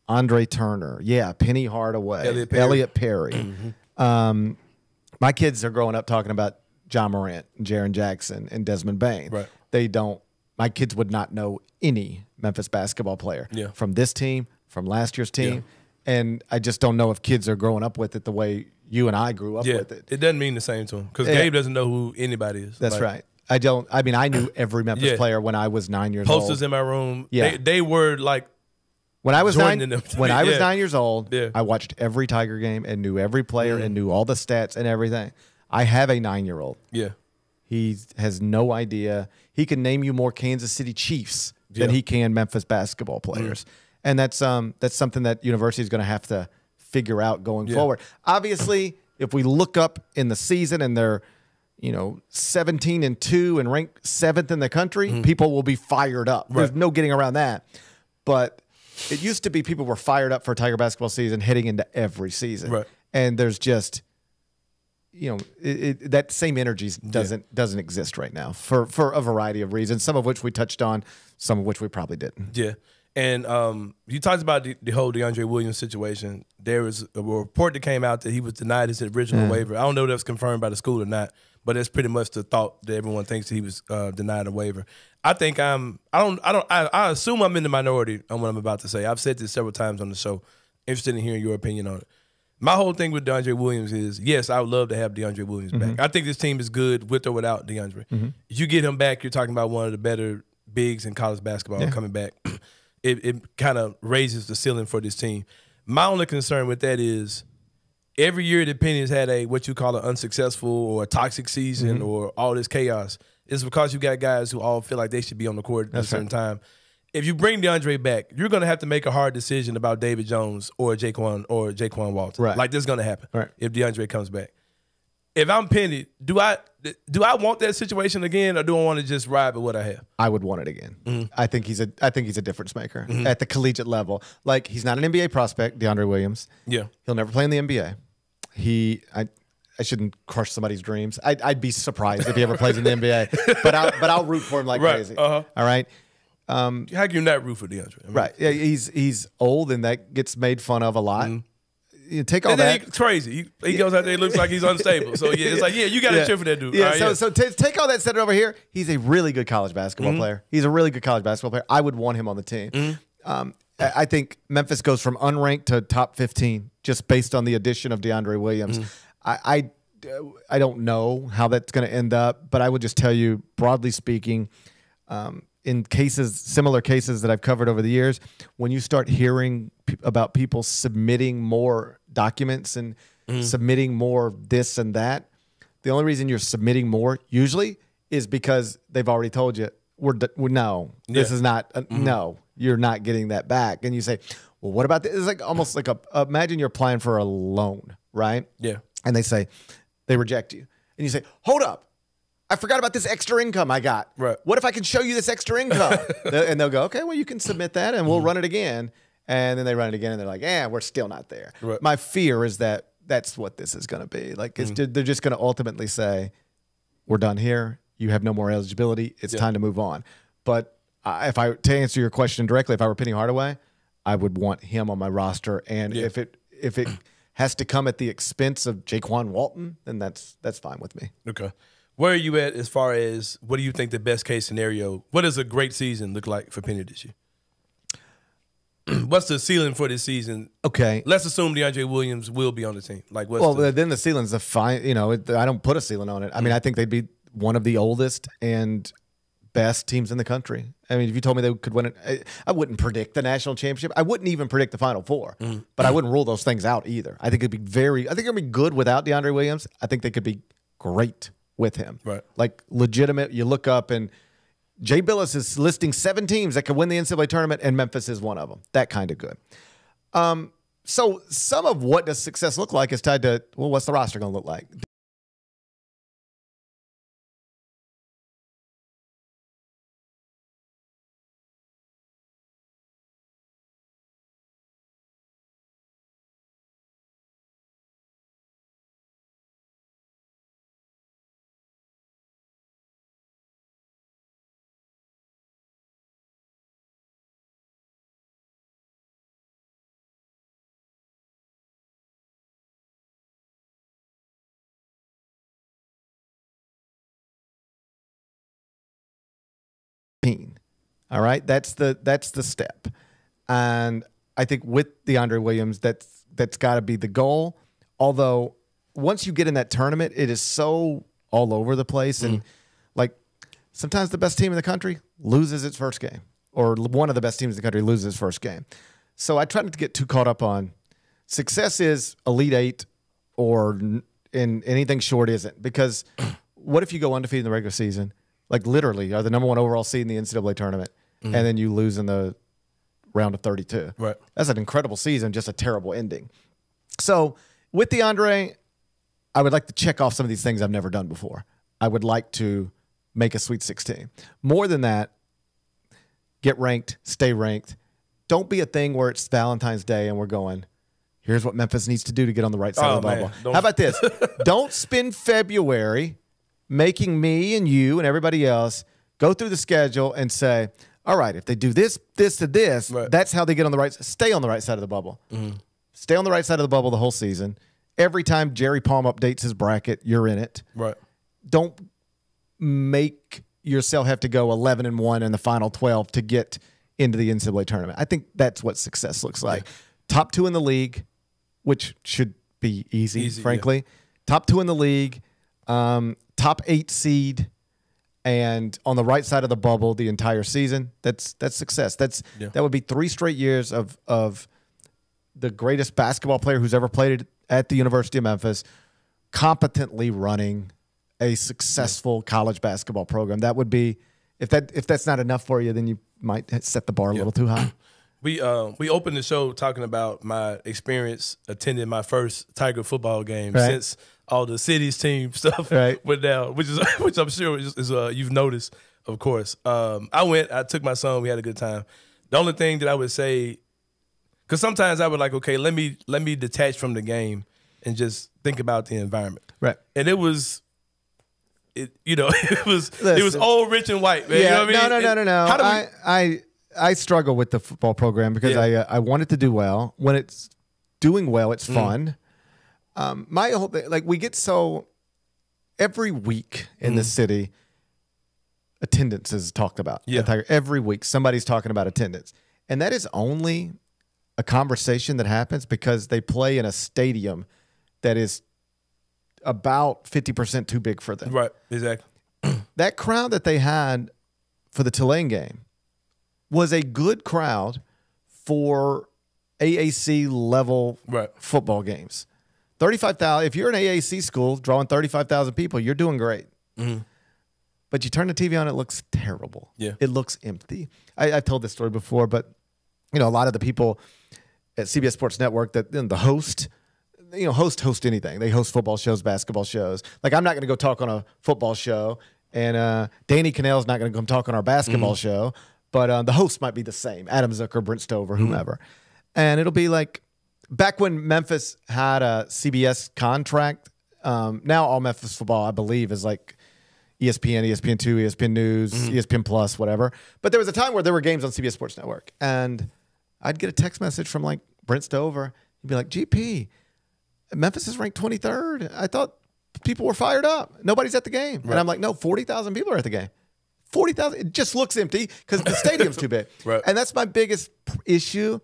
Andre Turner, Penny Hardaway, Elliot Perry. My kids are growing up talking about John Morant, and Jaren Jackson, and Desmond Bain.
Right.
They don't. My kids would not know any Memphis basketball player from this team, from last year's team, and I just don't know if kids are growing up with it the way you and I grew up with it.
It doesn't mean the same to him because Gabe doesn't know who anybody is.
That's right. I don't. I mean, I knew every Memphis player when I was 9 years old.
Posters in my room. Yeah, they were like
when I was
Jordan
9. When I was 9 years old, I watched every Tiger game and knew every player and knew all the stats and everything. I have a 9-year-old.
Yeah,
he has no idea. He can name you more Kansas City Chiefs than he can Memphis basketball players, and that's something that university is going to have to figure out going forward. Obviously, if we look up in the season and they're 17-2 and ranked 7th in the country, people will be fired up. Right. There's no getting around that. But it used to be people were fired up for a Tiger basketball season heading into every season,
right.
And there's just that same energy doesn't exist right now for a variety of reasons, some of which we touched on, some of which we probably didn't.
Yeah. And you talked about the whole DeAndre Williams situation. There was a report that came out that he was denied his original waiver. I don't know if that's confirmed by the school or not, but that's pretty much the thought that everyone thinks that he was denied a waiver. I think I assume I'm in the minority on what I'm about to say. I've said this several times on the show. Interested in hearing your opinion on it. My whole thing with DeAndre Williams is, yes, I would love to have DeAndre Williams back. I think this team is good with or without DeAndre. If you get him back, you're talking about one of the better bigs in college basketball coming back. It kind of raises the ceiling for this team. My only concern with that is every year the Penny has had what you call an unsuccessful or a toxic season or all this chaos. It's because you got guys who all feel like they should be on the court at a certain time. If you bring DeAndre back, you're going to have to make a hard decision about David Jones or Jaquan Walton.
Right.
Like this is going to happen if DeAndre comes back. If I'm Penny, do I want that situation again, or do I want to just ride with what I have? I
would want it again. I think he's a difference maker at the collegiate level. Like he's not an NBA prospect, DeAndre Williams.
Yeah,
he'll never play in the NBA. I shouldn't crush somebody's dreams. I'd be surprised if he ever plays in the NBA. But I'll root for him like crazy. All right.
How can you not root for DeAndre?
Right. Yeah, he's old and that gets made fun of a lot. You take all
and then
that.
He's crazy. He goes out there, he looks like he's unstable. So it's like, you got to cheer for that dude.
Yeah. So take all that set over here. He's a really good college basketball player. He's a really good college basketball player. I would want him on the team. I think Memphis goes from unranked to top 15 just based on the addition of DeAndre Williams. I don't know how that's going to end up, but I would just tell you, broadly speaking, in similar cases that I've covered over the years, when you start hearing about people submitting more documents and submitting more this and that, the only reason you're submitting more usually is because they've already told you, this is not, no, you're not getting that back. And you say, well, what about this? It's like almost like imagine you're applying for a loan, right?
Yeah.
And they reject you. And you say, hold up. I forgot about this extra income I got.
Right.
What if I can show you this extra income? And they'll go, okay, well, you can submit that and we'll run it again. And then they run it again and they're like, we're still not there.
Right.
My fear is that that's what this is going to be. Like they're just going to ultimately say, we're done here. You have no more eligibility. It's time to move on. But to answer your question directly, if I were Penny Hardaway, I would want him on my roster. And if it has to come at the expense of Jaquan Walton, then that's fine with me.
Okay. Where are you at as far as what do you think the best case scenario? What does a great season look like for Penny this year? What's the ceiling for this season?
Okay,
let's assume DeAndre Williams will be on the team. Like,
then the ceiling's a fine. You know, I don't put a ceiling on it. I mean, I think they'd be one of the oldest and best teams in the country. I mean, if you told me they could win it, I wouldn't predict the national championship. I wouldn't even predict the Final Four. But I wouldn't rule those things out either. I think it'd be it'd be good without DeAndre Williams. I think they could be great with him.
Right.
Like legitimate. You look up and Jay Billis is listing 7 teams that could win the NCAA tournament, and Memphis is one of them. That kind of good. So some of what does success look like is tied to, well, what's the roster going to look like? All right, that's the step, and I think with DeAndre Williams, that's got to be the goal. Although once you get in that tournament, it is so all over the place, and like sometimes the best team in the country loses its first game, or one of the best teams in the country loses its first game. So I try not to get too caught up on success is Elite Eight, or in anything short isn't, because what if you go undefeated in the regular season? Like literally are the number 1 overall seed in the NCAA tournament, and then you lose in the round of 32.
Right.
That's an incredible season, just a terrible ending. So with DeAndre, I would like to check off some of these things I've never done before. I would like to make a Sweet 16. More than that, get ranked, stay ranked. Don't be a thing where it's Valentine's Day and we're going, here's what Memphis needs to do to get on the right side of the bubble. How about this? Don't spend February making me and you and everybody else go through the schedule and say, all right, if they do this, this, to this, that's how they get on the right side. Stay on the right side of the bubble. Stay on the right side of the bubble the whole season. Every time Jerry Palm updates his bracket, you're in it.
Right.
Don't make yourself have to go 11-1 in the final 12 to get into the NCAA tournament. I think that's what success looks like. Top 2 in the league, which should be easy frankly. Yeah. Top 2 in the league. Top 8 seed, and on the right side of the bubble the entire season. That's success. That would be 3 straight years of the greatest basketball player who's ever played at the University of Memphis, competently running a successful college basketball program. That would be, if that's not enough for you, then you might set the bar a little too high.
We opened the show talking about my experience attending my first Tiger football game since all the city's team stuff went down, which I'm sure is you've noticed, of course. I took my son, we had a good time. The only thing that I would say, because sometimes I would like, okay, let me detach from the game and just think about the environment. Right. And it was old, rich, and white, man.
Yeah,
you know what I mean?
No. I struggle with the football program because I want it to do well. When it's doing well, it's fun. My whole thing, like, we get so every week in the city, attendance is talked about. Every week, somebody's talking about attendance, and that is only a conversation that happens because they play in a stadium that is about 50% too big for them.
Right. Exactly.
That crowd that they had for the Tulane game was a good crowd for AAC level football games. 35,000. If you're an AAC school drawing 35,000 people, you're doing great. But you turn the TV on, it looks terrible.
Yeah,
it looks empty. I've told this story before, but a lot of the people at CBS Sports Network that the host anything. They host football shows, basketball shows. Like, I'm not going to go talk on a football show, and Danny Cannell's not going to come talk on our basketball show. But the host might be the same, Adam Zucker, Brent Stover, whomever. And it'll be like, back when Memphis had a CBS contract, now all Memphis football, I believe, is like ESPN, ESPN2, ESPN News, ESPN Plus, whatever. But there was a time where there were games on CBS Sports Network. And I'd get a text message from like Brent Stover. He'd be like, GP, Memphis is ranked 23rd. I thought people were fired up. Nobody's at the game. Right. And I'm like, no, 40,000 people are at the game. 40,000. It just looks empty because the stadium's too big.
Right.
And that's my biggest issue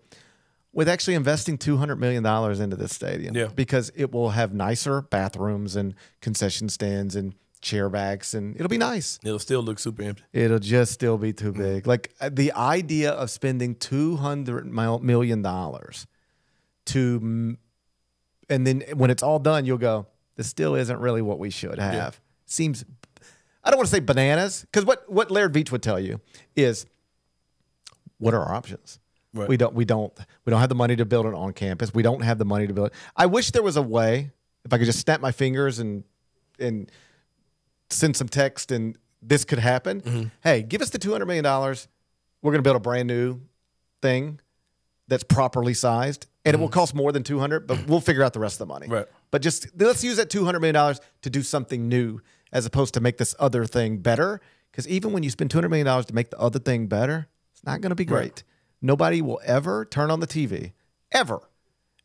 with actually investing $200 million into this stadium.
Yeah.
Because it will have nicer bathrooms and concession stands and chair backs, and it'll be nice.
It'll still look super empty.
It'll just still be too big. Like the idea of spending $200 million to, and then when it's all done, you'll go, this still isn't really what we should have. Yeah. Seems, I don't want to say bananas, because what Laird Veach would tell you is, what are our options? Right. We don't have the money to build it on campus. We don't have the money to build it. I wish there was a way, if I could just snap my fingers and send some text and this could happen. Mm-hmm. Hey, give us the $200 million. We're going to build a brand new thing that's properly sized, and it will cost more than $200, but we'll figure out the rest of the money.
Right.
But just let's use that $200 million to do something new as opposed to make this other thing better. Because even when you spend $200 million to make the other thing better, it's not going to be great. Right. Nobody will ever turn on the TV, ever,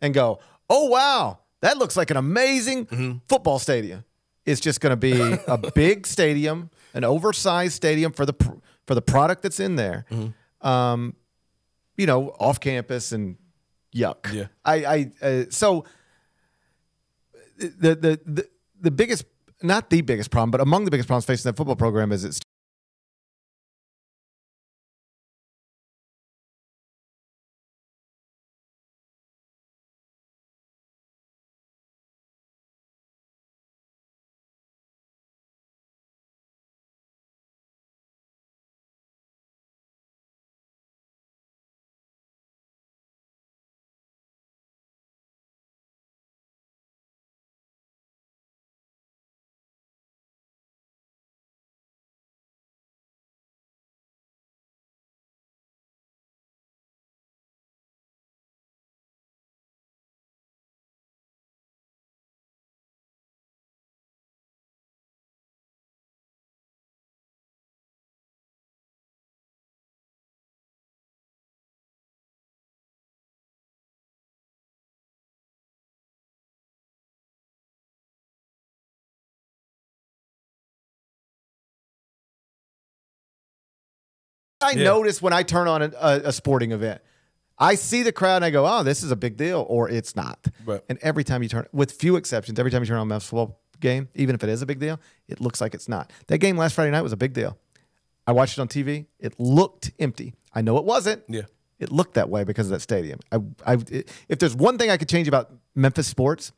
and go, oh, wow, that looks like an amazing football stadium. It's just going to be a big stadium, an oversized stadium for the product that's in there. Off campus and yuck. Yeah. So the biggest, not the biggest problem, but among the biggest problems facing that football program is it's I notice when I turn on a sporting event. I see the crowd and I go, oh, this is a big deal, or it's not. Right. And every time you turn, with few exceptions, every time you turn on a Memphis football game, even if it is a big deal, it looks like it's not. That game last Friday night was a big deal. I watched it on TV. It looked empty. I know it wasn't. Yeah. It looked that way because of that stadium. If there's one thing I could change about Memphis sports,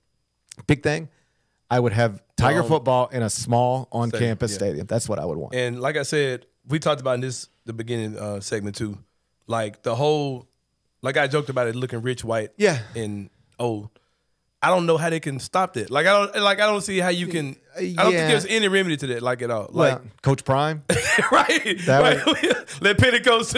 big thing, I would have Tiger football in a small on-campus stadium. That's what I would want.
And like I said, we talked about in the beginning segment too, like the whole, like I joked about it looking rich, white, and old. I don't know how they can stop that. Like I don't see how you can. I don't think there's any remedy to that, like at all. Like
Coach Prime,
right? Let Pentecost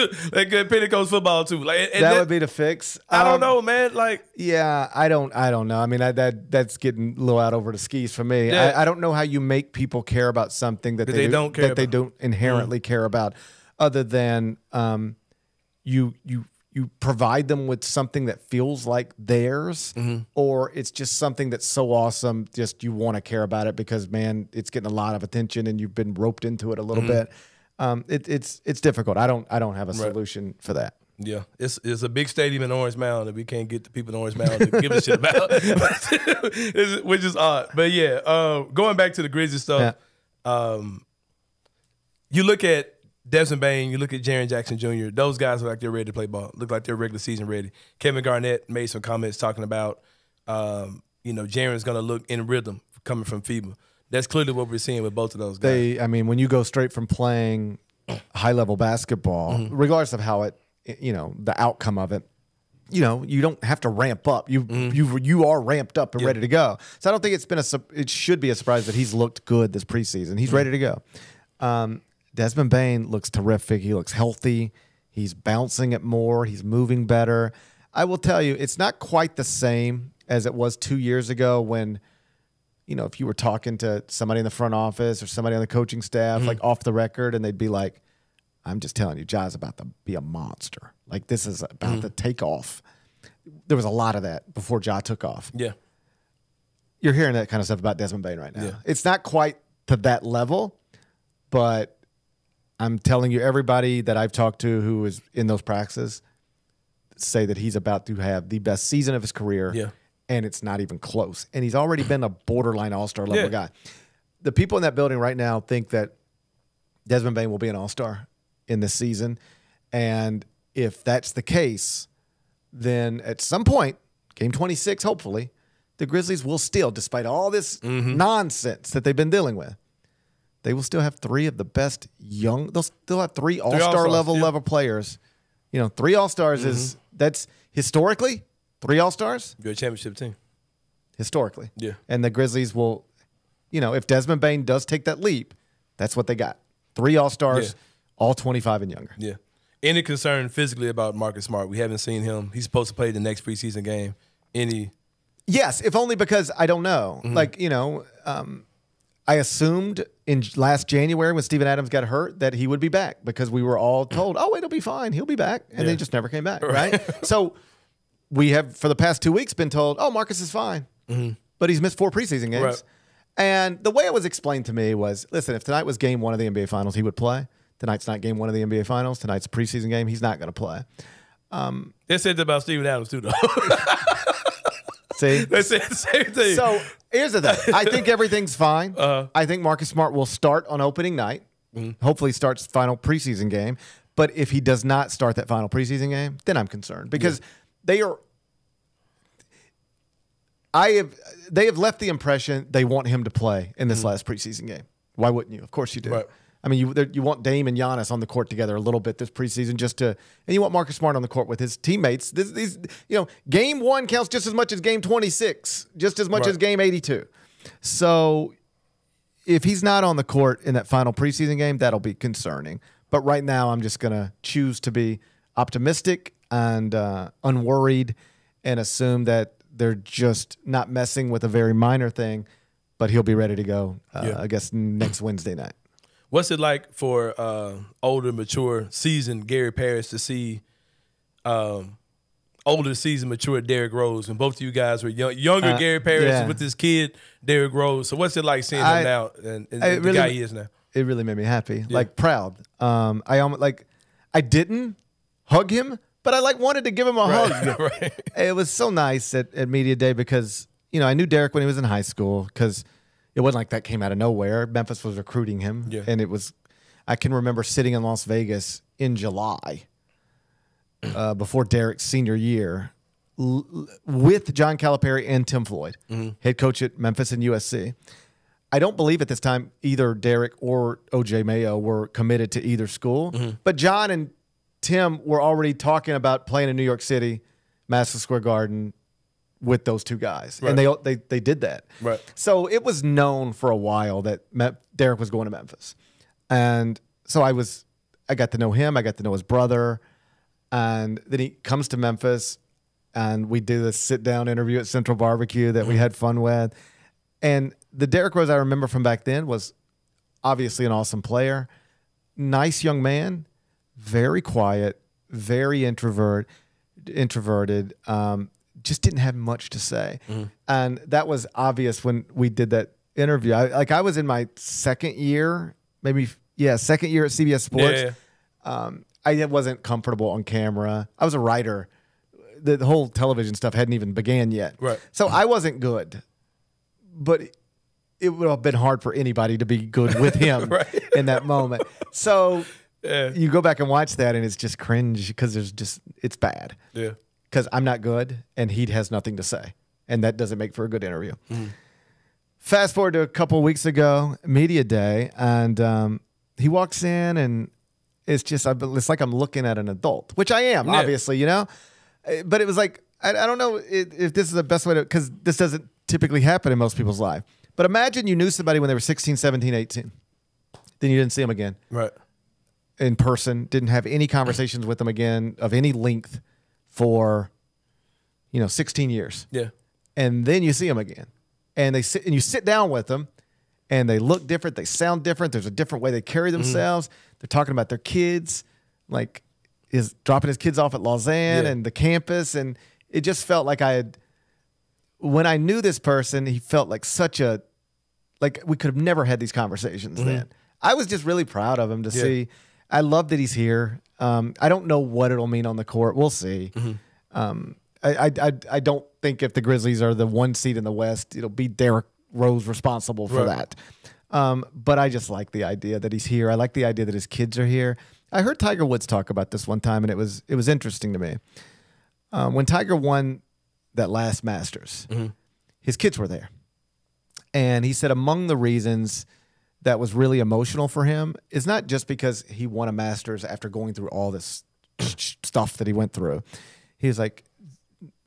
football too. Like
that would be the fix.
I don't know, man. Like
I don't know. I mean that's getting a little out over the skis for me. Yeah. I don't know how you make people care about something that they don't care they don't inherently care about, other than you provide them with something that feels like theirs, or it's just something that's so awesome, just you want to care about it because, man, it's getting a lot of attention and you've been roped into it a little bit. It's difficult. I don't have a solution for that.
Yeah, it's a big stadium in Orange Mound that we can't get the people in Orange Mound to give a shit about, which is odd. But yeah, going back to the Grizzlies stuff, you look at Desmond Bain, you look at Jaren Jackson Jr., those guys look like they're ready to play ball, look like they're regular season ready. Kevin Garnett made some comments talking about, Jaren's going to look in rhythm coming from FIBA. That's clearly what we're seeing with both of those guys.
When you go straight from playing high-level basketball, regardless of how it, the outcome of it, you don't have to ramp up. You are ramped up and ready to go. So I don't think it should be a surprise that he's looked good this preseason. He's ready to go. Desmond Bain looks terrific. He looks healthy. He's bouncing it more. He's moving better. I will tell you, it's not quite the same as it was 2 years ago when, if you were talking to somebody in the front office or somebody on the coaching staff, like off the record, and they'd be like, I'm just telling you, Ja's about to be a monster. Like, this is about to take off. There was a lot of that before Ja took off.
Yeah.
you're hearing that kind of stuff about Desmond Bane right now.
Yeah.
It's not quite to that level, but I'm telling you, everybody that I've talked to who is in those practices say that he's about to have the best season of his career.
Yeah.
And it's not even close. And he's already been a borderline all-star level guy. The people in that building right now think that Desmond Bane will be an all-star in this season. And if that's the case, then at some point, game 26, hopefully, the Grizzlies will still, despite all this nonsense that they've been dealing with, they will still have three of the best they'll still have three all-star level players. You know, 3 all-stars that's historically 3 all-stars.
You're a championship team.
Historically.
Yeah.
And the Grizzlies will, if Desmond Bane does take that leap, that's what they got. 3 all-stars, all 25 and younger.
Yeah. Any concern physically about Marcus Smart? We haven't seen him. He's supposed to play the next preseason game.
Yes, if only because I don't know. I assumed in last January when Steven Adams got hurt that he would be back because we were all told, oh, it'll be fine. He'll be back. And they just never came back, right? So we have, for the past 2 weeks, been told, oh, Marcus is fine. But he's missed 4 preseason games.
Right.
And the way it was explained to me was, listen, if tonight was game 1 of the NBA Finals, he would play. Tonight's not game 1 of the NBA Finals. Tonight's a preseason game. He's not going to play.
They said that about Steven Adams, too, though.
See?
They said the same thing.
So here's the thing. I think everything's fine. I think Marcus Smart will start on opening night. Hopefully starts final preseason game. But if he does not start that final preseason game, then I'm concerned because they have left the impression they want him to play in this last preseason game. Why wouldn't you? Of course you do.
Right.
I mean, you want Dame and Giannis on the court together a little bit this preseason and you want Marcus Smart on the court with his teammates. Game 1 counts just as much as game 26, just as much as game 82. So if he's not on the court in that final preseason game, that'll be concerning. But right now, I'm just going to choose to be optimistic and unworried and assume that they're just not messing with a very minor thing, but he'll be ready to go, I guess, next Wednesday night.
What's it like for older, mature, seasoned Gary Parrish to see older, seasoned, mature Derrick Rose? And both of you guys were younger Gary Parrish with this kid, Derrick Rose. So what's it like seeing him now and the guy he is now?
It really made me happy, proud. I didn't hug him, but I wanted to give him a hug.
Right.
It was so nice at Media Day because, I knew Derrick when he was in high school because it wasn't like that came out of nowhere. Memphis was recruiting him. Yeah. And I can remember sitting in Las Vegas in July before Derrick's senior year with John Calipari and Tim Floyd, head coach at Memphis and USC. I don't believe at this time either Derrick or OJ Mayo were committed to either school. But John and Tim were already talking about playing in New York City, Madison Square Garden, with those two guys. Right. And they did that.
Right.
So it was known for a while that Derrick was going to Memphis. And so I got to know him. I got to know his brother. And then he comes to Memphis and we do this sit-down interview at Central Barbecue that we had fun with. And the Derrick Rose I remember from back then was obviously an awesome player, nice young man, very quiet, very introverted, just didn't have much to say. And that was obvious when we did that interview. I was in my second year, second year at CBS Sports. I wasn't comfortable on camera. I was a writer. The whole television stuff hadn't even began yet.
Right.
So I wasn't good. But it would have been hard for anybody to be good with him in that moment. So you go back and watch that and it's just cringe because it's bad.
Yeah.
Because I'm not good and he has nothing to say. And that doesn't make for a good interview. Fast forward to a couple of weeks ago, Media Day, and he walks in and it's like I'm looking at an adult, which I am, obviously, But it was like, I don't know if this is the best way to, because this doesn't typically happen in most people's life. But imagine you knew somebody when they were 16, 17, 18. Then you didn't see them again.
Right.
In person, didn't have any conversations with them again of any length for 16 years.
Yeah.
And then you see them again. And you sit down with them and they look different, they sound different, there's a different way they carry themselves. They're talking about their kids, is dropping his kids off at Lausanne and the campus, and it just felt like I had when I knew this person, he felt like we could have never had these conversations then. I was just really proud of him to see. I love that he's here. I don't know what it'll mean on the court. We'll see. I don't think if the Grizzlies are the 1 seed in the West, it'll be Derrick Rose responsible for that. But I just like the idea that he's here. I like the idea that his kids are here. I heard Tiger Woods talk about this one time, and it was interesting to me. When Tiger won that last Masters, his kids were there. And he said among the reasons that was really emotional for him is not just because he won a Masters after going through all this stuff that he went through. He was like,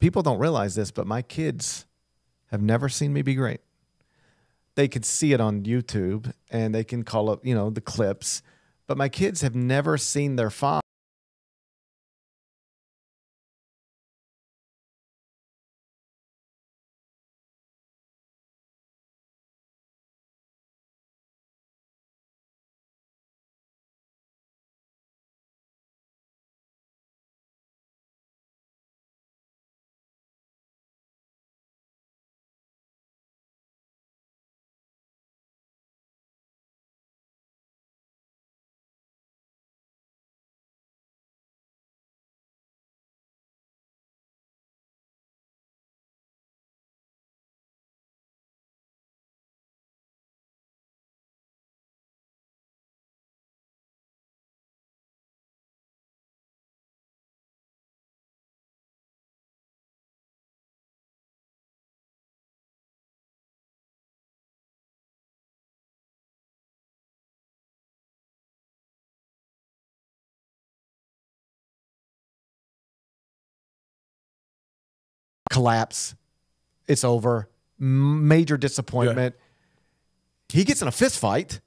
people don't realize this, but my kids have never seen me be great. They could see it on YouTube and they can call up, the clips, but my kids have never seen their father. Collapse. It's over. Major disappointment. He gets in a fist fight,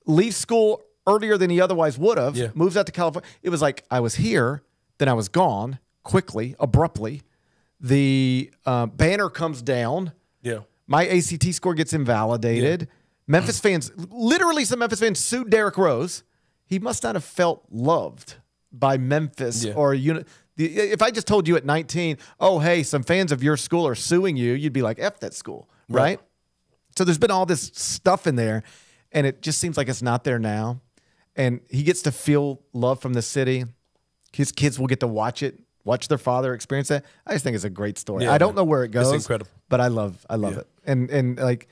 leaves school earlier than he otherwise would have, moves out to California. It was like, I was here, then I was gone quickly, abruptly. The banner comes down. My ACT score gets invalidated. Memphis fans, literally some Memphis fans sued Derrick Rose. He must not have felt loved by Memphis or if I just told you at 19, oh, hey, some fans of your school are suing you, you'd be like, F that school, right? So there's been all this stuff in there, and it just seems like it's not there now. And he gets to feel love from the city. His kids will get to watch it, watch their father experience that. I just think it's a great story. I don't know where it goes.
It's incredible.
But I love it. And like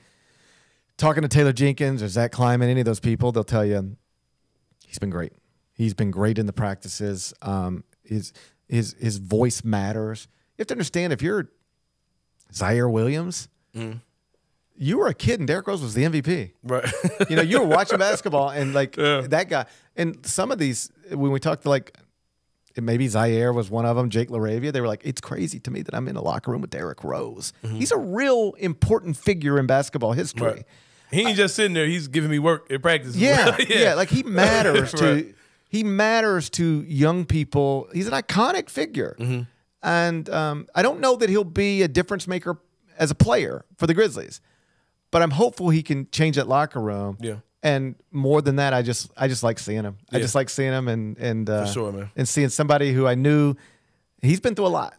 talking to Taylor Jenkins or Zach Kleiman, any of those people, they'll tell you he's been great. He's been great in the practices. His voice matters. You have to understand, if you're Zaire Williams, you were a kid and Derrick Rose was the MVP.
Right.
You were watching basketball and that guy. And some of these, when we talked to maybe Zaire was one of them, Jake LaRavia, they were like, it's crazy to me that I'm in a locker room with Derrick Rose. He's a real important figure in basketball history.
Right. He ain't just sitting there. He's giving me work at practice.
Yeah. Like he matters to he matters to young people. He's an iconic figure. And I don't know that he'll be a difference maker as a player for the Grizzlies, but I'm hopeful he can change that locker room. And more than that, I just like seeing him. I just like seeing him and
for sure, man.
And seeing somebody who I knew he's been through a lot.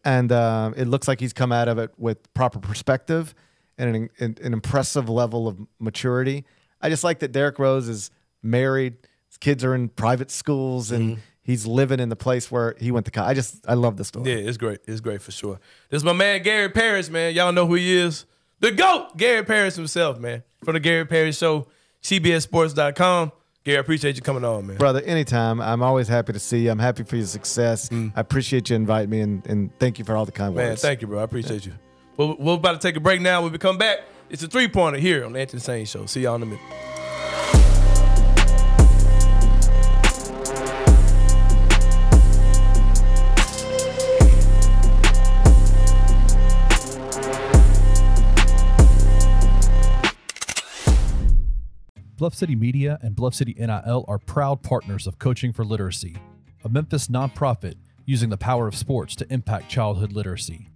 And it looks like he's come out of it with proper perspective and an impressive level of maturity. I just like that Derrick Rose is married. His kids are in private schools, and he's living in the place where he went to college. I love the story.
Yeah, it's great. It's great for sure. This is my man, Gary Parrish, man. Y'all know who he is. The GOAT, Gary Parrish himself, man. From the Gary Parrish Show, CBSSports.com. Gary, I appreciate you coming on, man.
Brother, anytime. I'm always happy to see you. I'm happy for your success. I appreciate you inviting me, and thank you for all the kind words.
Man, thank you, bro. I appreciate you. Well, we're about to take a break now. When we come back, it's a three-pointer here on the Anthony Sain Show. See y'all in a minute.
Bluff City Media and Bluff City NIL are proud partners of Coaching for Literacy, a Memphis nonprofit using the power of sports to impact childhood literacy.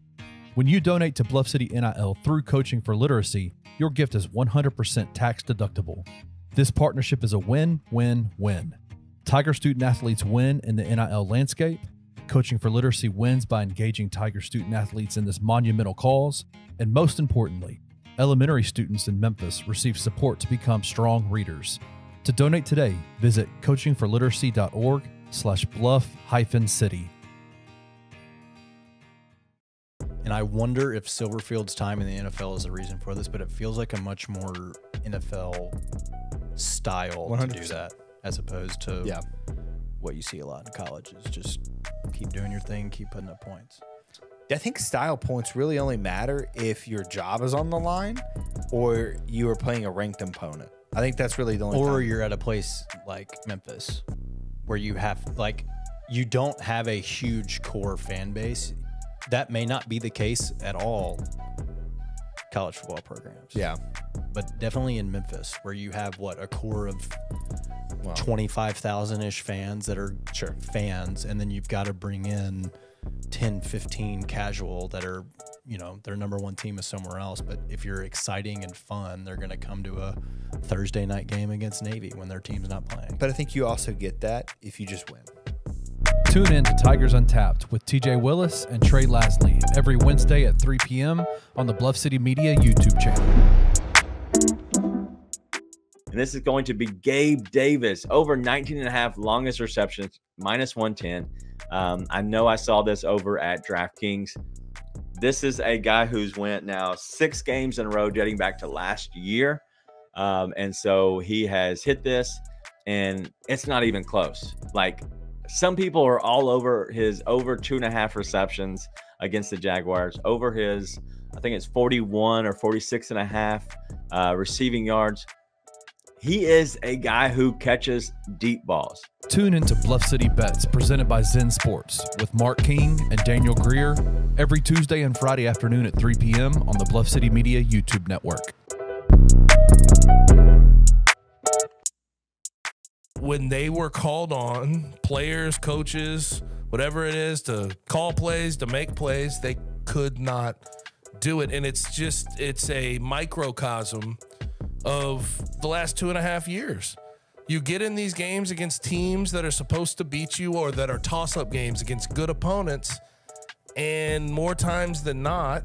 When you donate to Bluff City NIL through Coaching for Literacy, your gift is 100% tax deductible. This partnership is a win-win-win. Tiger student athletes win in the NIL landscape, Coaching for Literacy wins by engaging Tiger student athletes in this monumental cause. And most importantly, elementary students in Memphis receive support to become strong readers. To donate today, visit coachingforliteracy.org/bluff-city.
And I wonder if Silverfield's time in the NFL is the reason for this, but it feels like a much more NFL style 100%. To do that, as opposed to what you see a lot in college is just keep doing your thing, keep putting up points.
I think style points really only matter if your job is on the line or you are playing a ranked opponent. I think that's really the only
Or
time.
You're at a place like Memphis where you have, like, you don't have a huge core fan base. That may not be the case at all college football programs.
Yeah.
But definitely in Memphis where you have, a core of 25,000-ish fans that are fans, and then you've got to bring in 10, 15 casual that are, their number one team is somewhere else. But if you're exciting and fun, they're going to come to a Thursday night game against Navy when their team's not playing.
But I think you also get that if you just win.
Tune in to Tigers Untapped with TJ Willis and Trey Lasley every Wednesday at 3 p.m. on the Bluff City Media YouTube channel.
And this is going to be Gabe Davis, over 19.5 longest receptions, -110. I know I saw this over at DraftKings. This is a guy who's went now 6 games in a row dating back to last year. And so he has hit this, and it's not even close. Like, some people are all over his over 2.5 receptions against the Jaguars, over his, I think it's 41 or 46.5 receiving yards. He is a guy who catches deep balls.
Tune into Bluff City Bets presented by Zen Sports with Mark King and Daniel Greer every Tuesday and Friday afternoon at 3 p.m. on the Bluff City Media YouTube network.
When they were called on, players, coaches, whatever it is, to call plays, to make plays, they could not do it. And it's a microcosm of the last 2.5 years. You get in these games against teams that are supposed to beat you or that are toss-up games against good opponents, and more times than not,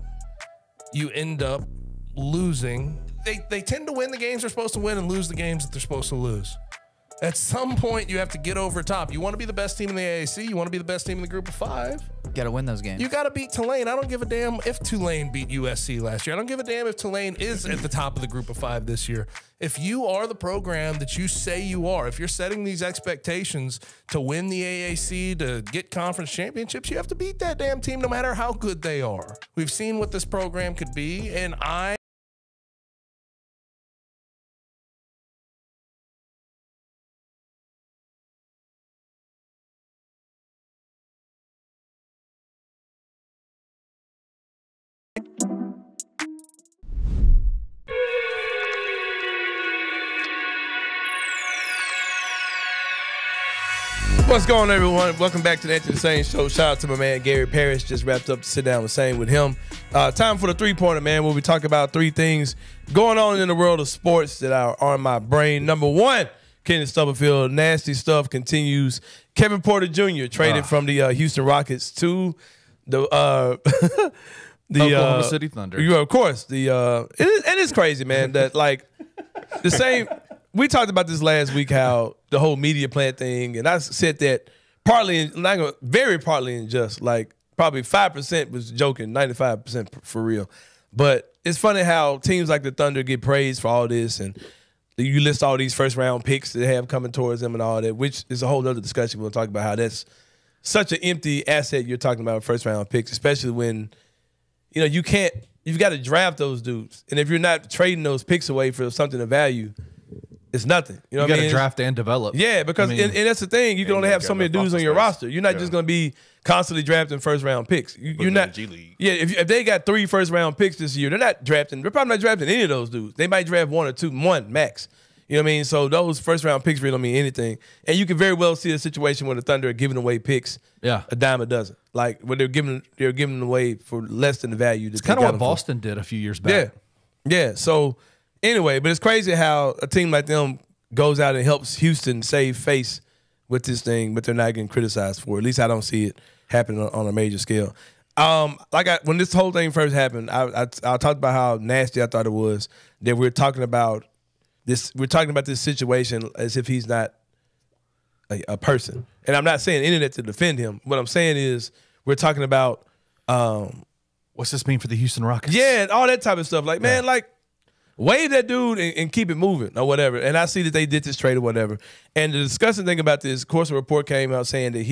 you end up losing. They tend to win the games they're supposed to win and lose the games that they're supposed to lose. At some point, you have to get over top. You want to be the best team in the AAC. You want to be the best team in the group of 5.
Got to win those games.
You got to beat Tulane. I don't give a damn if Tulane beat USC last year. I don't give a damn if Tulane is at the top of the group of 5 this year. If you are the program that you say you are, if you're setting these expectations to win the AAC, to get conference championships, you have to beat that damn team no matter how good they are. We've seen what this program could be, and What's going on, everyone? Welcome back to the Enter the Sain Show. Shout out to my man Gary Parrish. Just wrapped up to sit down with Sain with him. Time for the 3-pointer, man, where we talk about 3 things going on in the world of sports that are on my brain. Number 1, Kenny Stubblefield, nasty stuff continues. Kevin Porter Jr. traded from the Houston Rockets to the
Oklahoma City Thunder.
Yeah, of course. It is crazy, man. That like the same. We talked about this last week, how the whole media plan thing, and I said that very partly in just, like, probably 5% was joking, 95% for real. But it's funny how teams like the Thunder get praised for all this, and you list all these first-round picks that they have coming towards them and all that, which is a whole other discussion. We'll talk about how that's such an empty asset you're talking about, first-round picks, especially when, you've got to draft those dudes. And if you're not trading those picks away for something of value, it's nothing. You
got to draft and develop.
Yeah, because and that's the thing. You can only have so many dudes on your roster. You're not just going to be constantly drafting first-round picks. You're not. G League. Yeah, if they got 3 first-round picks this year, they're not drafting. They're probably not drafting any of those dudes. They might draft 1 or 2, 1 max. You know what I mean? So those first-round picks really don't mean anything. And you can very well see a situation where the Thunder are giving away picks, a dime a dozen. Like when they're giving them away for less than the value.
It's kind of what Boston did a few years back.
Yeah. So anyway, but it's crazy how a team like them goes out and helps Houston save face with this thing, but they're not getting criticized for it. At least I don't see it happening on a major scale. When this whole thing first happened, I talked about how nasty I thought it was that we're talking about this situation as if he's not a person. And I'm not saying internet to defend him. What I'm saying is we're talking about
what's this mean for the Houston Rockets?
Yeah, all that type of stuff. Like, man, like wave that dude and keep it moving or whatever. And I see that they did this trade or whatever. And the disgusting thing about this, of course, a report came out saying that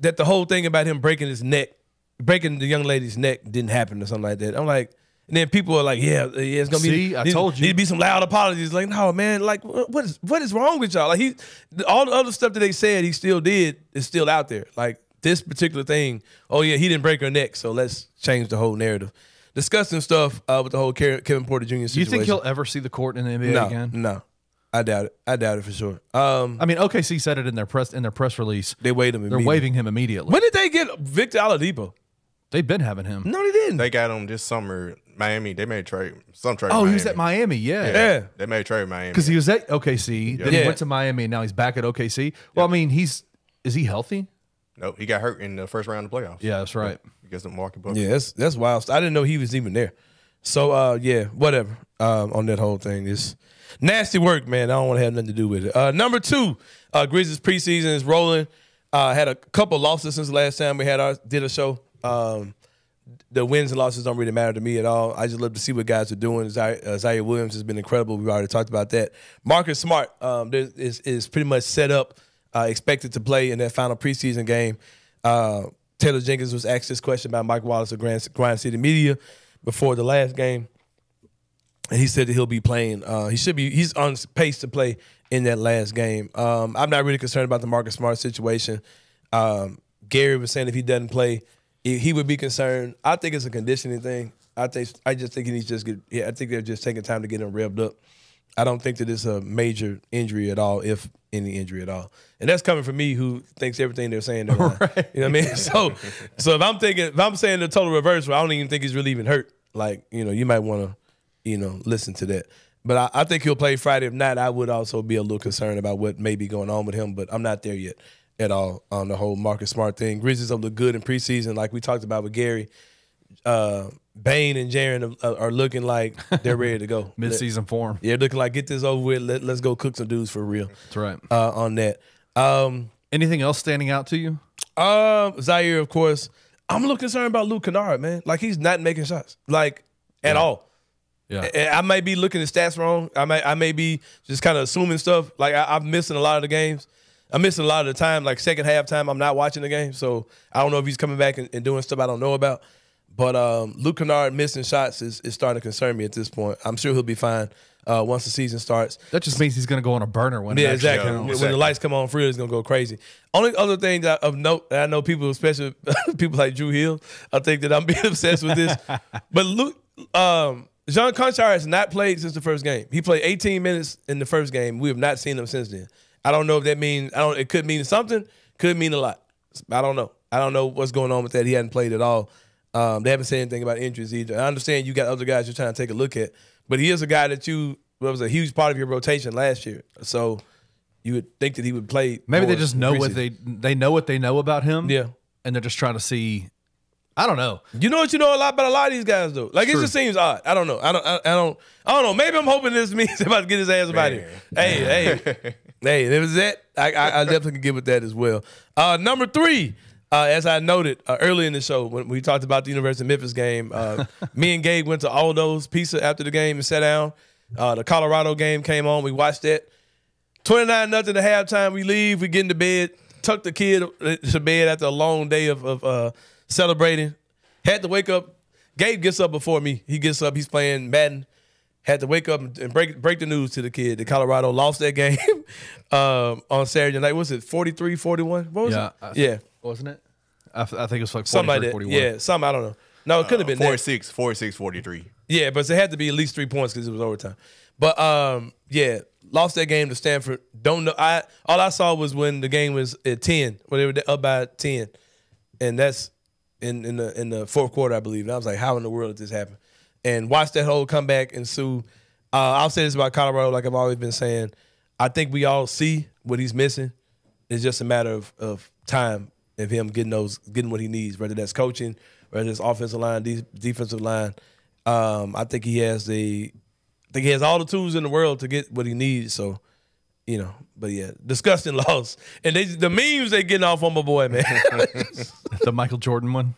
that the whole thing about him breaking the young lady's neck didn't happen or something like that. I'm like, and then people are like, yeah, it's gonna be.
I told you,
need to be some loud apologies. Like, no, man, like, what is wrong with y'all? Like, all the other stuff that they said he still did is still out there. Like this particular thing, oh yeah, he didn't break her neck, so let's change the whole narrative. Disgusting stuff with the whole Kevin Porter Jr. situation.
Do you think he'll ever see the court in the NBA again?
No. I doubt it. I doubt it for sure.
I mean, OKC said it in their press release.
They waived him.
They're waiving him immediately.
When did they get Victor Oladipo?
They've been having him.
No, they didn't.
They got him this summer. Miami. They made a trade. Some trade.
Oh,
Miami.
he was at Miami. Yeah.
They made a trade with Miami
because he was at OKC. Then he went to Miami, and now he's back at OKC. Well, I mean, is he healthy?
Nope, he got hurt in the first round of the playoffs.
Yeah, that's right.
Because of Market Book.
Yeah, that's wild. I didn't know he was even there. So yeah, whatever. On that whole thing, it's nasty work, man. I don't want to have nothing to do with it. Number 2, Grizzlies preseason is rolling. Had a couple losses since the last time we did a show. The wins and losses don't really matter to me at all. I just love to see what guys are doing. Zaire Williams has been incredible. We've already talked about that. Marcus Smart is pretty much set up, expected to play in that final preseason game. Taylor Jenkins was asked this question by Mike Wallace of Grind City Media before the last game, and he said that he'll be playing. He's on pace to play in that last game. I'm not really concerned about the Marcus Smart situation. Gary was saying if he doesn't play, he would be concerned. I think it's a conditioning thing. I just think I think they're just taking time to get him revved up. I don't think that it's a major injury at all, if any injury at all. And that's coming from me, who thinks everything they're saying they're lying. Right. You know what I mean? So if I'm saying the total reverse, well, I don't even think he's really even hurt. Like, you might want to, listen to that. But I think he'll play Friday. If not, I would also be a little concerned about what may be going on with him. But I'm not there yet at all on the whole Marcus Smart thing. Grizzlies have looked good in preseason, like we talked about with Gary. Bane and Jaren are looking like they're ready to go.
Mid-season form.
Yeah, looking like get this over with. Let's go cook some dudes for real.
That's right.
On that.
Anything else standing out to you?
Zaire, of course. I'm a little concerned about Luke Kennard, man. Like, he's not making shots, like, at all. Yeah. I might be looking at stats wrong. I may be just kind of assuming stuff. Like, I'm missing a lot of the games. I'm missing a lot of the time. Like, second half time, I'm not watching the game. So I don't know if he's coming back and doing stuff I don't know about. But Luke Kennard missing shots is starting to concern me at this point. I'm sure he'll be fine once the season starts.
That just means he's going to go on a burner when
exactly. When the lights come on for real, it's going to go crazy. Only other thing that of note, and I know people, especially people like Drew Hill, I think that I'm being obsessed with this. But Luke, Jean Conchar has not played since the first game. He played 18 minutes in the first game. We have not seen him since then. I don't know if that means it could mean something, could mean a lot. I don't know. I don't know what's going on with that. He hadn't played at all. They haven't said anything about injuries either. I understand you got other guys you're trying to take a look at, but he is a guy that was a huge part of your rotation last year. So you would think that he would play.
Maybe they just know what they know what they know about him.
Yeah,
and they're just trying to see. I don't know.
You know what you know a lot about a lot of these guys though. Like, it just seems odd. I don't know. I don't know. Maybe I'm hoping this means he's about to get his ass about here. Hey, if it's that, I definitely can get with that as well. Number 3. As I noted early in the show when we talked about the University of Memphis game, me and Gabe went to Aldo's Pizza after the game and sat down. The Colorado game came on. We watched that. 29-0 at halftime. We leave. We get into bed. Tuck the kid to bed after a long day of celebrating. Had to wake up. Gabe gets up before me. He gets up. He's playing Madden. Had to wake up and break the news to the kid that Colorado lost that game on Saturday night. Was it 43-41? What was it? Yeah.
Wasn't it? I think it was like
43-41. Yeah, something, I don't know. No, it could have been
46-43.
Yeah, but it had to be at least 3 points because it was overtime. But yeah, lost that game to Stanford. Don't know. All I saw was when the game was at 10, when they were up by 10, and that's in the fourth quarter, I believe. And I was like, how in the world did this happen? And watch that whole comeback ensue. I'll say this about Colorado, like I've always been saying. I think we all see what he's missing. It's just a matter of time of him getting what he needs, whether that's coaching, whether it's offensive line, defensive line. I think he has all the tools in the world to get what he needs. So, but yeah, disgusting loss. And the memes they getting off on my boy, man.
The Michael Jordan one.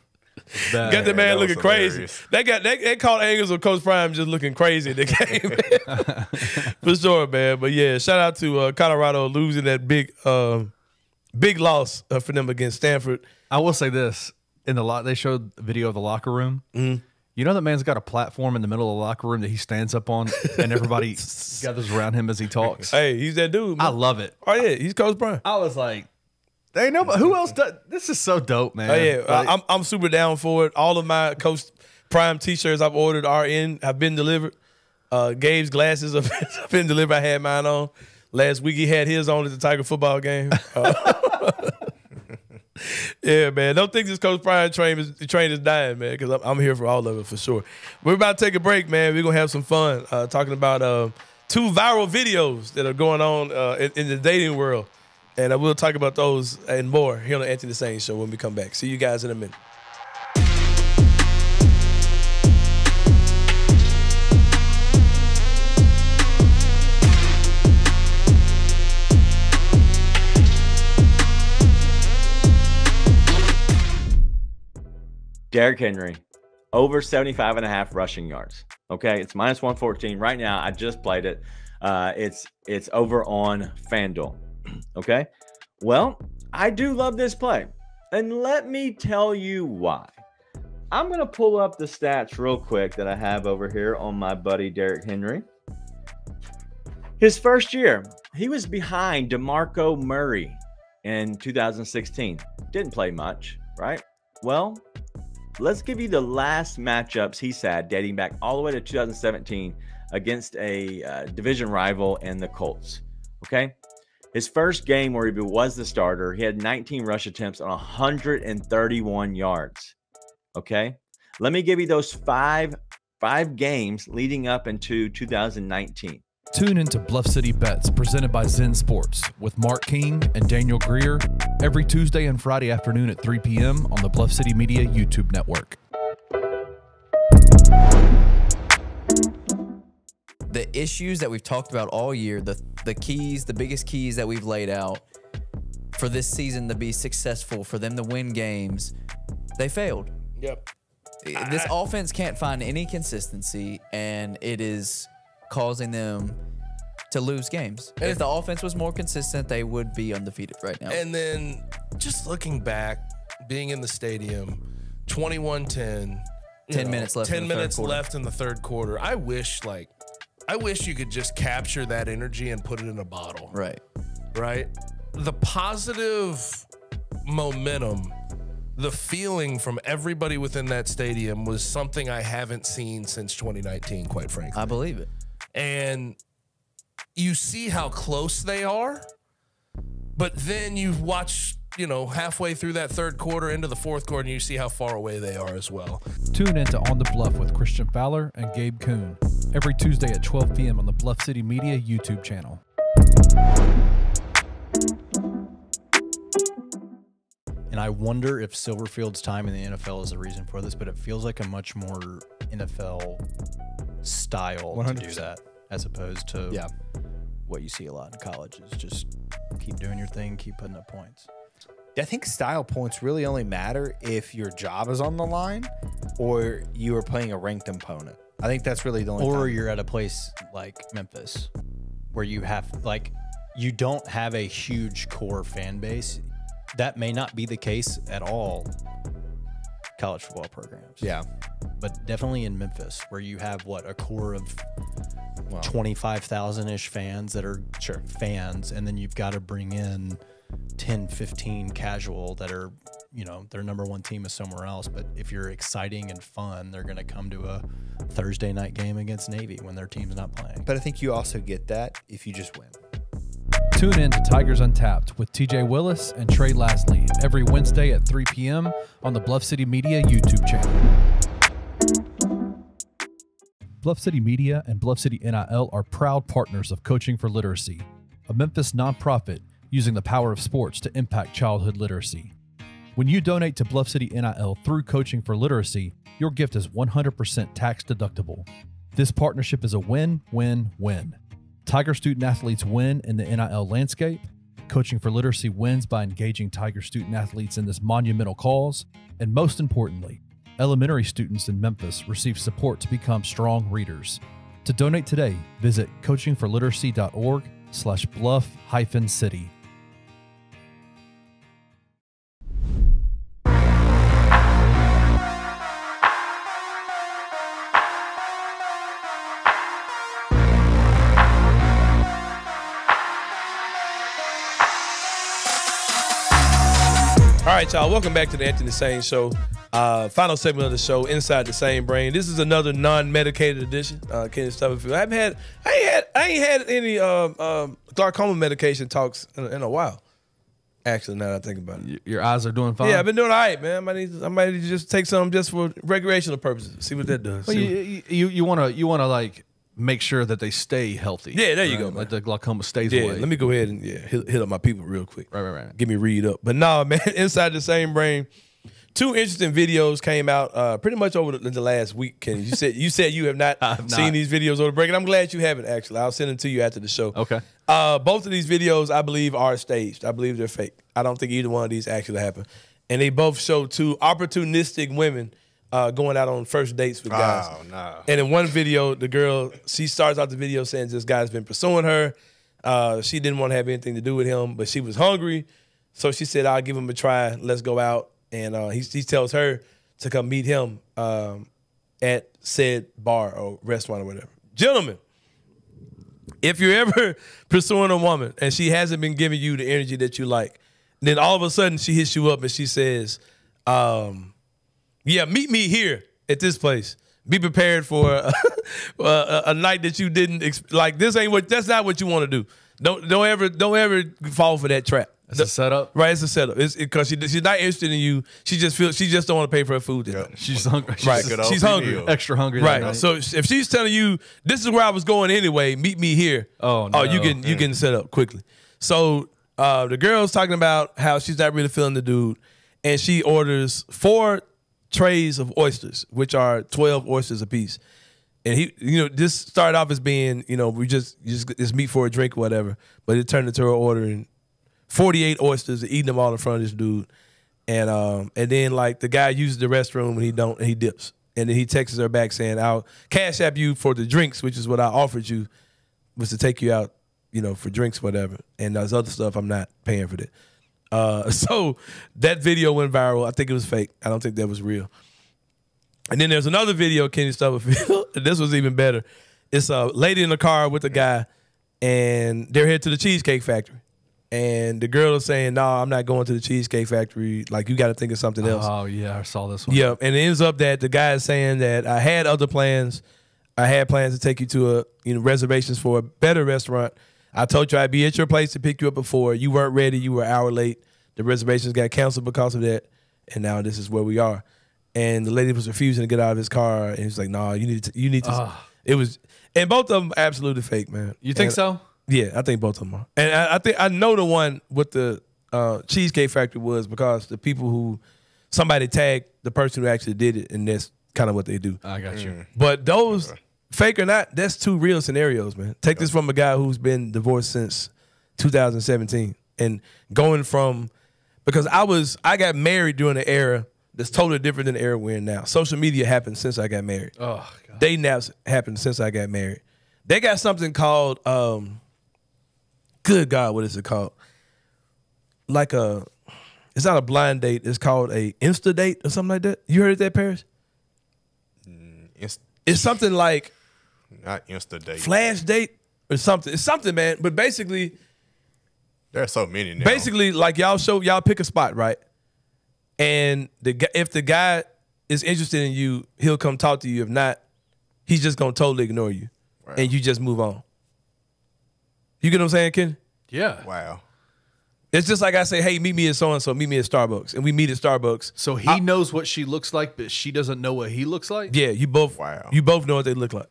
Got the man looking crazy. That caught angles of Coach Prime just looking crazy in the game. For sure, man. But yeah, shout out to Colorado losing that big loss for them against Stanford.
I will say this. They showed a video of the locker room.
Mm-hmm.
You know that man's got a platform in the middle of the locker room that he stands up on, and everybody gathers around him as he talks.
Hey, he's that dude, man.
I love it.
Oh, yeah, he's Coach Prime.
I was like, there ain't nobody. Who else does? This is so dope, man.
Oh, yeah, I'm super down for it. All of my Coach Prime T-shirts I've ordered have been delivered. Gabe's glasses have been delivered. I had mine on. Last week he had his on at the Tiger football game. Yeah, man. Don't think this Coach Prime train is dying, man, because I'm here for all of it for sure. We're about to take a break, man. We're going to have some fun talking about 2 viral videos that are going on in the dating world. And we'll talk about those and more here on the Anthony Sain Show when we come back. See you guys in a minute.
Derrick Henry, over 75.5 rushing yards. Okay, it's minus 114 right now. I just played it. It's over on FanDuel. Okay, well, I do love this play, and let me tell you why. I'm gonna pull up the stats real quick that I have over here on my buddy Derrick Henry. His first year, he was behind DeMarco Murray in 2016. Didn't play much, right? Well, let's give you the last matchups he's had dating back all the way to 2017 against a division rival and the Colts. Okay. His first game where he was the starter, he had 19 rush attempts on 131 yards. Okay. Let me give you those five games leading up into 2019.
Tune into Bluff City Bets presented by Zen Sports with Mark King and Daniel Greer every Tuesday and Friday afternoon at 3 p.m. on the Bluff City Media YouTube network.
The issues that we've talked about all year, the biggest keys that we've laid out for this season to be successful, for them to win games, they failed.
Yep.
This offense can't find any consistency, and it is causing them to lose games. If the offense was more consistent, they would be undefeated right now.
And then just looking back, being in the stadium, 21-10,
10 minutes left.
10 minutes left in the third quarter. I wish you could just capture that energy and put it in a bottle.
Right.
Right? The positive momentum, the feeling from everybody within that stadium was something I haven't seen since 2019, quite frankly.
I believe it.
And you see how close they are, but then you watch, halfway through that third quarter into the fourth quarter, and you see how far away they are as well.
Tune in to On the Bluff with Christian Fowler and Gabe Kuhn every Tuesday at 12 p.m. on the Bluff City Media YouTube channel.
And I wonder if Silverfield's time in the NFL is the reason for this, but it feels like a much more NFL style 100%. To do that, as opposed to what you see a lot in college is just keep doing your thing, keep putting up points.
I think style points really only matter if your job is on the line or you are playing a ranked opponent. I think that's really the only
Or
time.
You're at a place like Memphis where you have, you don't have a huge core fan base. That may not be the case at all college football programs.
Yeah.
But definitely in Memphis where you have, a core of 25,000-ish fans that are fans, and then you've got to bring in 10, 15 casual that are, their number one team is somewhere else. But if you're exciting and fun, they're going to come to a Thursday night game against Navy when their team's not playing.
But I think you also get that if you just win.
Tune in to Tigers Untapped with TJ Willis and Trey Lasley every Wednesday at 3 p.m. on the Bluff City Media YouTube channel. Bluff City Media and Bluff City NIL are proud partners of Coaching for Literacy, a Memphis nonprofit using the power of sports to impact childhood literacy. When you donate to Bluff City NIL through Coaching for Literacy, your gift is 100% tax deductible. This partnership is a win-win-win. Tiger student athletes win in the NIL landscape. Coaching for Literacy wins by engaging Tiger student athletes in this monumental cause. And most importantly, elementary students in Memphis receive support to become strong readers. To donate today, visit coachingforliteracy.org/bluff-city.
All right, y'all. Welcome back to the Anthony Sain Show. Final segment of the show, Inside the Same Brain. This is another non-medicated edition. Kenny Stubblefield. I ain't had any glaucoma medication talks in a while. Actually, now that I think about it,
your eyes are doing fine.
Yeah, I've been doing all right, man. I might need to just take some just for recreational purposes. See what that does.
Well, you want to like make sure that they stay healthy.
Yeah, there you go, man.
Like the glaucoma stays
Yeah,
away.
let me go ahead and hit up my people real quick.
Right.
Get me read up. But no, man, Inside the Same Brain. 2 interesting videos came out pretty much over the last week, Kenny. You said you have not seen these videos over the break, and I'm glad you haven't, actually. I'll send them to you after the show.
Okay.
Both of these videos, I believe, are staged. I believe they're fake. I don't think either one of these actually happened. And they both show 2 opportunistic women going out on first dates with guys.
Oh, no.
And in one video, the girl, she starts out the video saying this guy's been pursuing her. She didn't want to have anything to do with him, but she was hungry. So she said, I'll give him a try. Let's go out. And he tells her to come meet him at said bar or restaurant or whatever. Gentlemen, if you're ever pursuing a woman and she hasn't been giving you the energy that you like, then all of a sudden she hits you up and she says, yeah, meet me here at this place. Be prepared for a night that you didn't like. That's not what you want to do. Don't ever fall for that trap.
It's a setup,
right? It's a setup. It's because she's not interested in you. She just don't want to pay for her food.
Yep. She's hungry.
Right? She's hungry,
extra hungry.
Right. So if she's telling you this is where I was going anyway, meet me here.
Oh no.
You getting set up quickly. So the girl's talking about how she's not really feeling the dude, and she orders 4 trays of oysters, which are 12 oysters apiece. And he, this started off as being, we just meet for a drink or whatever, but it turned into her ordering 48 oysters and eating them all in front of this dude. And then like the guy uses the restroom and he dips. And then he texts her back saying, I'll cash app you for the drinks, which is what I offered you, was to take you out, for drinks, whatever. And there's other stuff, I'm not paying for that. So that video went viral. I think it was fake. I don't think that was real. And then there's another video, Kenny Stubblefield. This was even better. It's a lady in the car with a guy, and they're headed to the Cheesecake Factory. And the girl is saying, no, I'm not going to the Cheesecake Factory. Like, you got to think of something else.
Oh, yeah, I saw this one.
Yeah, and it ends up that the guy is saying that I had other plans. I had plans to take you to reservations for a better restaurant. I told you I'd be at your place to pick you up before. You weren't ready. You were an hour late. The reservations got canceled because of that. And now this is where we are. And the lady was refusing to get out of his car. And he's like, no, you need to. It was, and both of them absolutely fake, man.
You think so?
Yeah, I think both of them are. And I think I know the one with the Cheesecake Factory was because the people somebody tagged the person who actually did it, and that's kind of what they do.
I got you.
But those, fake or not, that's 2 real scenarios, man. Take this from a guy who's been divorced since 2017. And going from, because I got married during an era that's totally different than the era we're in now. Social media happened since I got married.
Oh, God.
Dating apps happened since I got married. They got something called, good God, what is it called? Like it's not a blind date. It's called a Insta date or something like that. You heard of that, Parrish? It's something like
not Insta date,
flash date or something. It's something, man. But basically,
there are so many now.
Basically, like y'all pick a spot, right? And if the guy is interested in you, he'll come talk to you. If not, he's just gonna totally ignore you, and you just move on. You get what I'm saying, Ken?
Yeah.
Wow.
It's just like I say, hey, meet me at so-and-so, meet me at Starbucks. And we meet at Starbucks.
So he knows what she looks like, but she doesn't know what he looks like?
Yeah, you both know what they look like.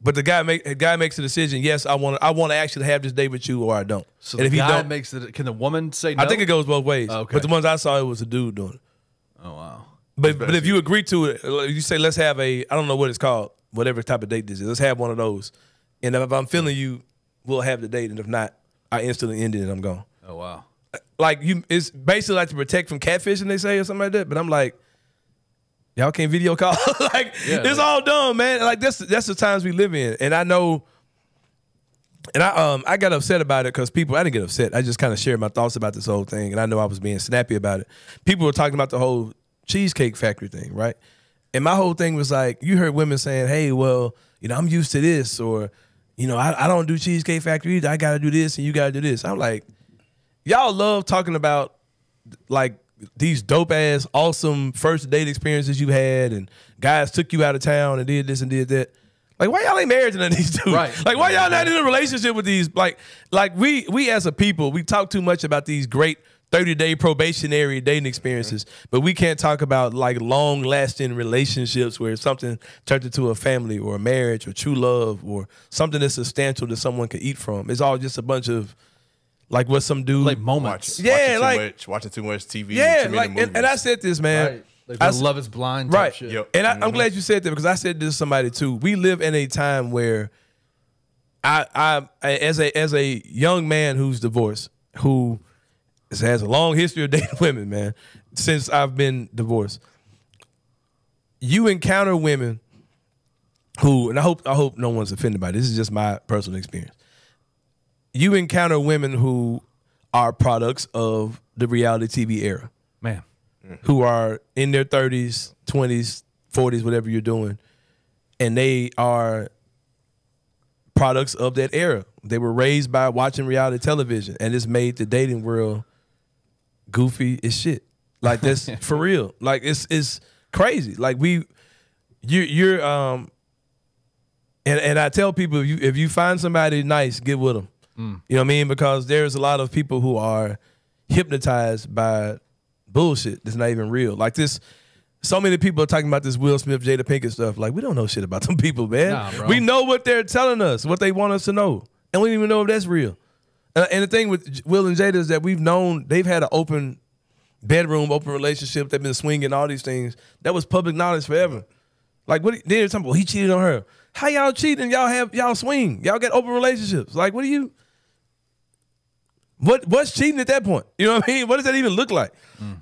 But the guy makes a decision. Yes, I want to actually have this date with you, or I don't.
So
and
the
if
guy
he don't,
makes it. Can the woman say no?
I think it goes both ways.
Okay.
But the ones I saw, it was a dude doing it.
Oh wow.
But if you agree to it, you say let's have I don't know what it's called, whatever type of date this is. Let's have one of those. And if I'm feeling you, we'll have the date. And if not, I instantly end it and I'm gone.
Oh wow.
Like it's basically like to protect from catfishing, they say, or something like that. But I'm like, y'all can't video call. Like it's all dumb, man. Like that's the times we live in. And I know, and I got upset about it because I didn't get upset. I just kind of shared my thoughts about this whole thing, and I know I was being snappy about it. People were talking about the whole Cheesecake Factory thing, right? And my whole thing was like, you heard women saying, "Hey, well, I'm used to this," or, I don't do Cheesecake Factory either. I got to do this, and you got to do this. I'm like, y'all love talking about like these dope ass, awesome first date experiences you had, and guys took you out of town and did this and did that. Like, why y'all ain't married to none of these dudes?
Right.
Like, why y'all not in a relationship with these? Like we as a people, we talk too much about these great 30-day probationary dating experiences, but we can't talk about like long-lasting relationships where something turned into a family or a marriage or true love or something that's substantial that someone could eat from. It's all just a bunch of like what some dude
like moments.
Watching too much TV.
Yeah, like and I said this, man.
Right. Like Love Is Blind type shit.
Yep.
And I'm glad you said that because I said this to somebody too. We live in a time where I as a young man who's divorced, who has a long history of dating women, man, since I've been divorced. You encounter women who, and I hope no one's offended by this. This is just my personal experience. You encounter women who are products of the reality TV era.
Man.
Who are in their 30s, 20s, 40s, whatever you're doing, and they are products of that era. They were raised by watching reality television, and it's made the dating world goofy as shit. Like that's for real. Like it's crazy. Like you're and I tell people if you find somebody nice, get with them. You know what I mean? Because there's a lot of people who are hypnotized by bullshit that's not even real. Like this, so many people are talking about this Will Smith, Jada Pinkett stuff. Like we don't know shit about them people, man.
Nah,
we know what they're telling us, what they want us to know, and we don't even know if that's real. And the thing with Will and Jada is that we've known they've had an open bedroom, open relationship. They've been swinging, all these things. That was public knowledge forever. Like what? They're talking about, well, he cheated on her. How y'all cheating? Y'all swing. Y'all get open relationships. Like what do you? What's cheating at that point? You know what I mean? What does that even look like?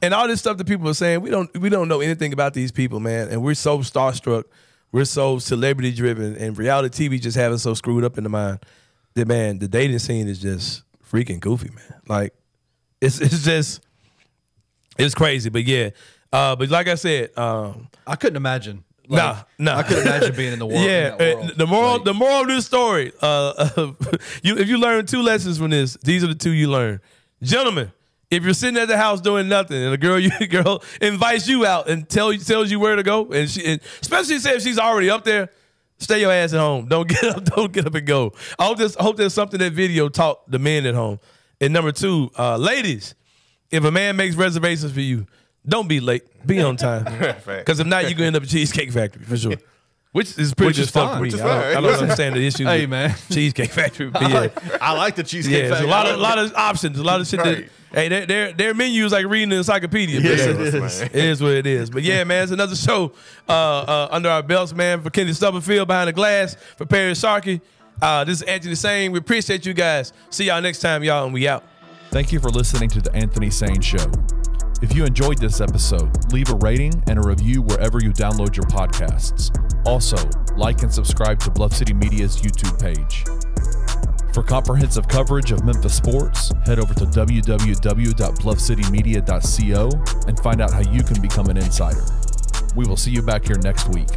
And all this stuff that people are saying, we don't know anything about these people, man. And we're so starstruck, we're so celebrity driven, and reality TV just have us so screwed up in the mind that, man, the dating scene is just freaking goofy, man. Like it's crazy. But yeah, but like I said,
I couldn't imagine.
No.
I could imagine being in the world.
Yeah,
in that world.
the moral of this story. If you learn two lessons from this, these are the two you learn. Gentlemen, if you're sitting at the house doing nothing and a girl invites you out and tells you where to go, and especially say if she's already up there, stay your ass at home. Don't get up and go. I hope there's something that video taught the men at home. And number two, ladies, if a man makes reservations for you, don't be late. Be on time. Because if not, you're going to end up at Cheesecake Factory for sure. Which is pretty just fuck me. I don't understand the issue.
Hey, man.
Cheesecake Factory. But yeah.
I like the Cheesecake Factory.
There's a lot of options. A lot of shit their menu is like reading an encyclopedia. It is what it is. But yeah, man, it's another show under our belts, man. For Kenny Stubblefield behind the glass, for Parrish Sharkey. This is Anthony Sain. We appreciate you guys. See y'all next time, y'all, and we out.
Thank you for listening to the Anthony Sain Show. If you enjoyed this episode, leave a rating and a review wherever you download your podcasts. Also, like and subscribe to Bluff City Media's YouTube page. For comprehensive coverage of Memphis sports, head over to www.bluffcitymedia.co and find out how you can become an insider. We will see you back here next week.